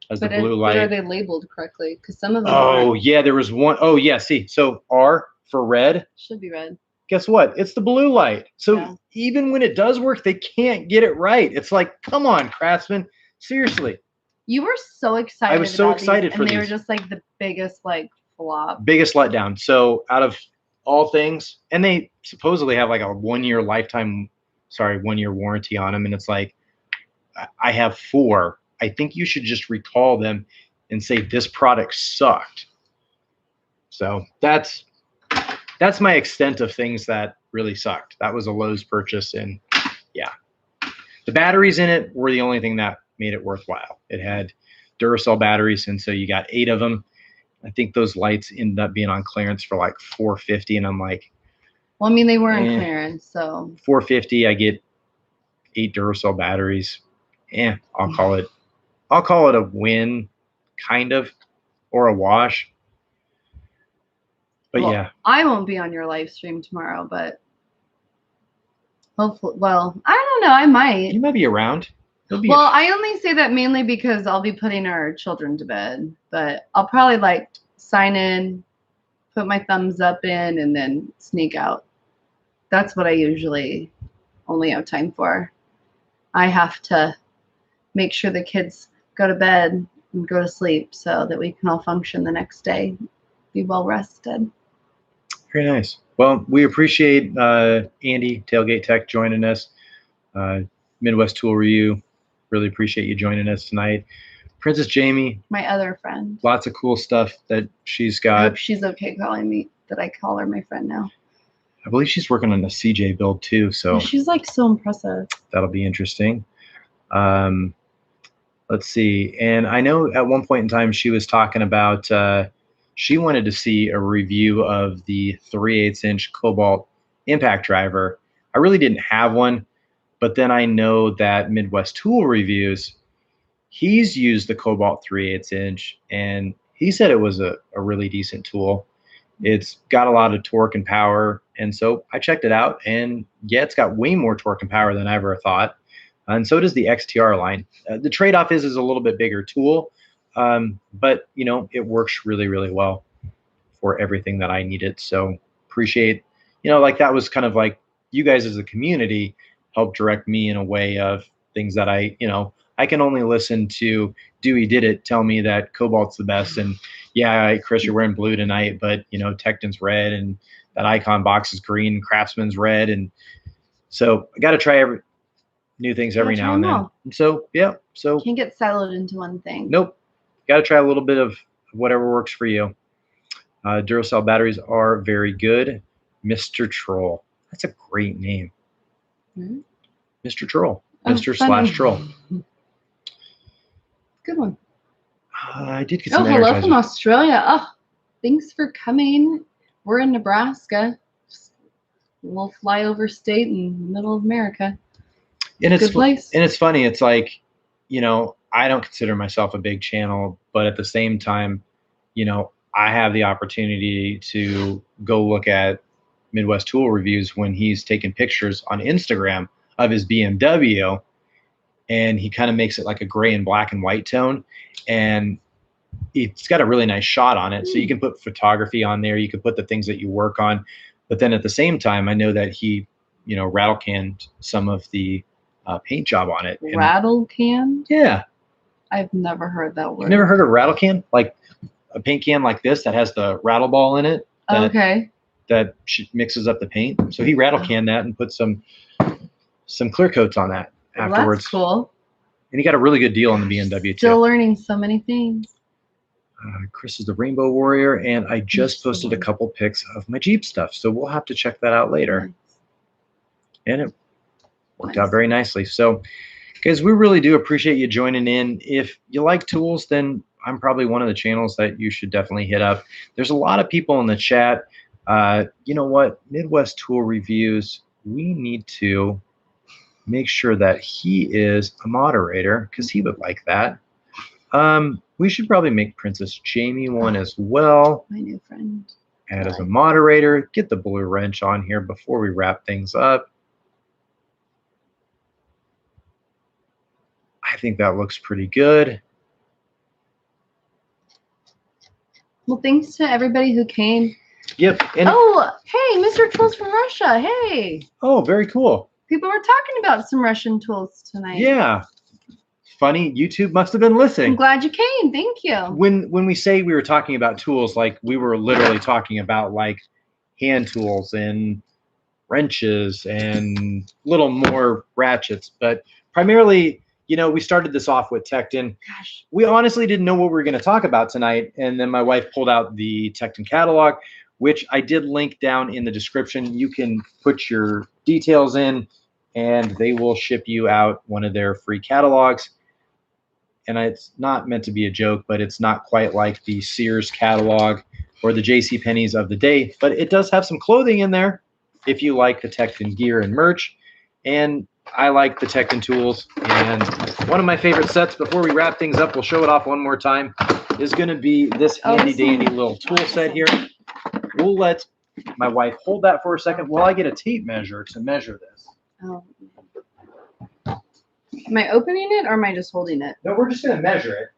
as the blue light. But are they labeled correctly? Because some of them yeah, there was one. Oh yeah, see, so R for red. Should be red. Guess what? It's the blue light. So even when it does work, they can't get it right. It's like, come on, Craftsman. Seriously. You were so excited. I was so excited for these. And they were just like the biggest like flop. Biggest letdown. So out of all things, and they supposedly have like a 1 year warranty on them. And it's like, I have 4. I think you should just recall them and say this product sucked. So that's my extent of things that really sucked. That was a Lowe's purchase, and yeah. The batteries in it were the only thing that made it worthwhile. It had Duracell batteries, and so you got 8 of them. I think those lights ended up being on clearance for like $450, and I'm like, well, I mean, they were in clearance, so $450. I get 8 Duracell batteries. I'll call it a win, kind of, or a wash. But yeah, I won't be on your live stream tomorrow, but hopefully, well, I don't know, I might. You might be around. Well, I only say that mainly because I'll be putting our children to bed, but I'll probably like sign in, put my thumbs up in, and then sneak out. That's what I usually only have time for. I have to make sure the kids go to bed and go to sleep so that we can all function the next day, be well rested. Very nice. Well, we appreciate Andy, Tailgate Tech, joining us. Midwest Tool Review. Really appreciate you joining us tonight. Princess Jamie. My other friend. Lots of cool stuff that she's got. I hope she's okay calling me, that I call her my friend now. I believe she's working on the CJ build too. So she's like so impressive. That'll be interesting. Let's see. And I know at one point in time she was talking about she wanted to see a review of the 3/8" Cobalt impact driver. I really didn't have one, but then I know that Midwest Tool Reviews, he's used the Cobalt 3/8", and he said it was a really decent tool. It's got a lot of torque and power, and so I checked it out, and yeah, it's got way more torque and power than I ever thought. And so does the XTR line. The trade-off is a little bit bigger tool, but you know, it works really, really well for everything that I needed. So appreciate, you know, like that was kind of like you guys as a community helped direct me in a way of things that I can only listen to Dewey Did It tell me that Cobalt's the best, and yeah, Chris, you're wearing blue tonight, but you know, Tekton's red, and that icon box is green, Craftsman's red, and so I got to try new things every now and then. And so yeah, so can't get siloed into one thing. Nope, got to try a little bit of whatever works for you. Duracell batteries are very good. Mr. Troll, that's a great name. Mm-hmm. Mr. Troll, Mr. / Troll. Good one. I did get some. Hello from Australia. Oh, thanks for coming. We're in Nebraska. We'll fly over state in the middle of America. And it's a good place. And it's funny. It's like, you know, I don't consider myself a big channel, but at the same time, you know, I have the opportunity to go look at Midwest Tool Reviews when he's taking pictures on Instagram of his BMW, and he kind of makes it like a gray and black and white tone, and it's got a really nice shot on it. So you can put photography on there, you can put the things that you work on, but then at the same time, I know that he, you know, rattle canned some of the paint job on it. Rattle can? Yeah. I've never heard that word. You've never heard of rattle can? Like a paint can like this that has the rattle ball in it? That mixes up the paint. So he rattle canned that and put some clear coats on that afterwards. That's cool. And he got a really good deal on the BMW too. Still learning so many things. Chris is the Rainbow Warrior, and I just posted a couple pics of my Jeep stuff, so we'll have to check that out later. Nice. And it worked out very nicely. So, guys, we really do appreciate you joining in. If you like tools, then I'm probably one of the channels that you should definitely hit up. There's a lot of people in the chat. You know what? Midwest Tool Reviews, we need to make sure that he is a moderator because he would like that. We should probably make Princess Jamie one as well. My new friend. Add as a moderator. Get the blue wrench on here before we wrap things up. I think that looks pretty good. Well, thanks to everybody who came. Yep. And hey, Mr. Tools from Russia. Hey. Oh, very cool. People were talking about some Russian tools tonight. Yeah. Funny, YouTube must have been listening. I'm glad you came. Thank you. When we say we were talking about tools, like we were literally talking about like hand tools and wrenches and little more ratchets, but primarily, you know, we started this off with Tecton. Gosh. We honestly didn't know what we were going to talk about tonight, and then my wife pulled out the Tecton Catalog, which I did link down in the description. You can put your details in, and they will ship you out one of their free catalogs. And it's not meant to be a joke, but it's not quite like the Sears catalog or the JCPenney's of the day, but it does have some clothing in there if you like the Tecton gear and merch. And I like the Tecton tools. And one of my favorite sets, before we wrap things up, we'll show it off one more time, is going to be this handy dandy little tool set here. We'll let my wife hold that for a second while I get a tape measure to measure this. Oh. Am I opening it or am I just holding it? No, we're just going to measure it.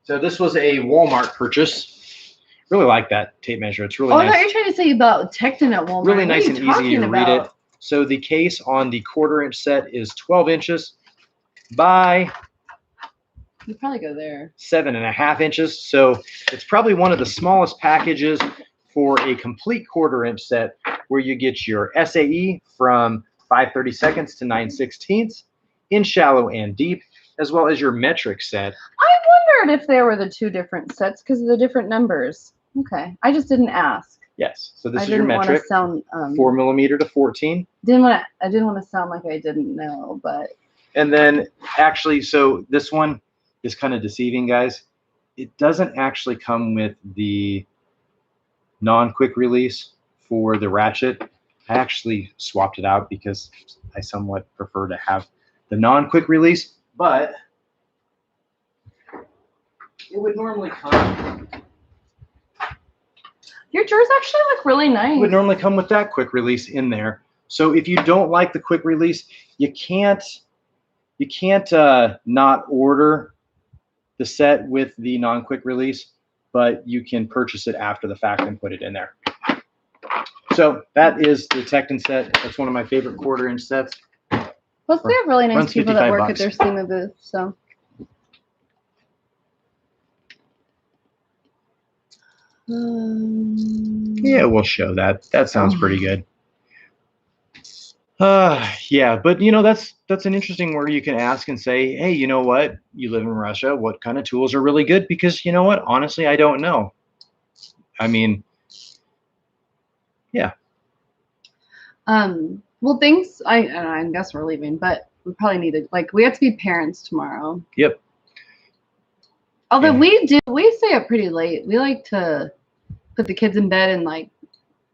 So this was a Walmart purchase. Really like that tape measure. It's really nice. I thought you were trying to say about Tekton at Walmart. Really nice and easy to read it. So the case on the 1/4 inch set is 12 inches by you probably go there 7.5 inches. So it's probably one of the smallest packages for a complete 1/4 inch set where you get your SAE from 5/32 to 9/16 in shallow and deep, as well as your metric set. I wondered if there were the two different sets because of the different numbers. Okay, I just didn't ask. Yes, so this is your metric. I didn't want to sound 4mm to 14. I didn't want to sound like I didn't know, but. And then actually, so this one is kind of deceiving, guys. It doesn't actually come with the non-quick release for the ratchet. I actually swapped it out because I somewhat prefer to have the non-quick release, but it would normally come. Your drawers actually look really nice. It would normally come with that quick release in there. So if you don't like the quick release, you can't not order the set with the non-quick release, but you can purchase it after the fact and put it in there. So that is the Tecton set. That's one of my favorite 1/4 inch sets. Plus, they have really nice people that work at their SEMA booth. So, Yeah, we'll show that. That sounds pretty good. Yeah, but that's an interesting where you can ask and say, hey, you know what? You live in Russia. What kind of tools are really good? Because you know what? Honestly, I don't know. I mean, yeah. Well, thanks. I guess we're leaving, but we probably need to, like, we have to be parents tomorrow. Yep. Although we stay up pretty late. We like to put the kids in bed and like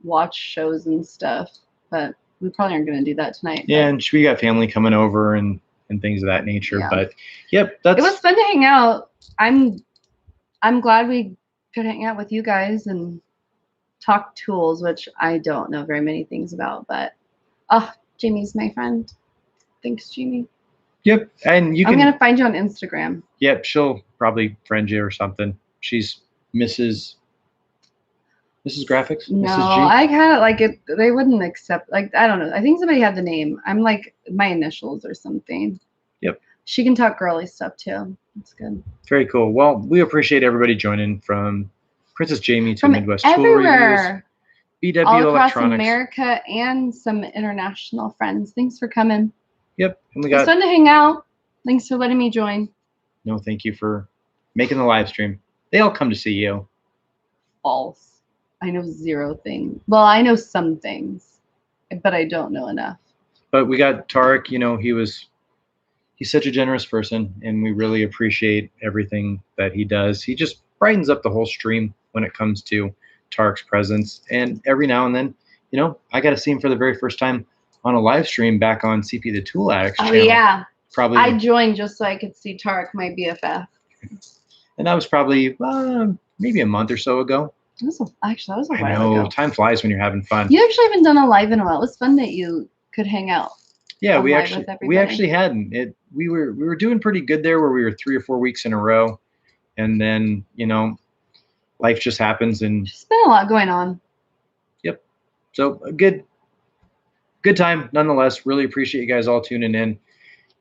watch shows and stuff, but we probably aren't going to do that tonight. Yeah, and we got family coming over and things of that nature. Yeah. But yep, it was fun to hang out. I'm glad we could hang out with you guys and talk tools, which I don't know very many things about, but Jamie's my friend. Thanks, Jamie. Yep, and I'm gonna find you on Instagram. Yep, she'll probably friend you or something. She's Mrs. Graphics. No, Mrs. G? I kind of like it. They wouldn't accept. Like, I don't know. I think somebody had the name. I'm like my initials or something. Yep. She can talk girly stuff too. That's good. Very cool. Well, we appreciate everybody joining from Princess Jamie to from Midwest everywhere. Tool Reviews, BW all across Electronics, America, and some international friends. Thanks for coming. Yep, and it's fun to hang out. Thanks for letting me join. No, thank you for making the live stream. They all come to see you. False. I know zero things. Well, I know some things, but I don't know enough. But we got Tarek. He's such a generous person, and we really appreciate everything that he does. He just brightens up the whole stream when it comes to Tarek's presence. And every now and then, I got to see him for the very first time on a live stream back on CP the Tool Addicts channel. Oh, yeah. Probably. I joined just so I could see Tarek, my BFF. And that was probably maybe a month or so ago. That was a while I know. ago. Time flies when you're having fun. You actually haven't done a live in a while. It was fun that you could hang out. Yeah, we actually hadn't. We were doing pretty good there, where we were 3 or 4 weeks in a row, and then life just happens, and just been a lot going on. Yep. So a good time nonetheless. Really appreciate you guys all tuning in.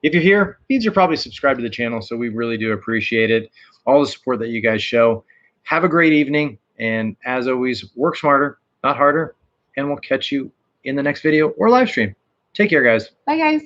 If you're here, means you're probably subscribed to the channel, so we really do appreciate it. All the support that you guys show. Have a great evening, and as always, work smarter, not harder, and we'll catch you in the next video or live stream. Take care, guys. Bye, guys.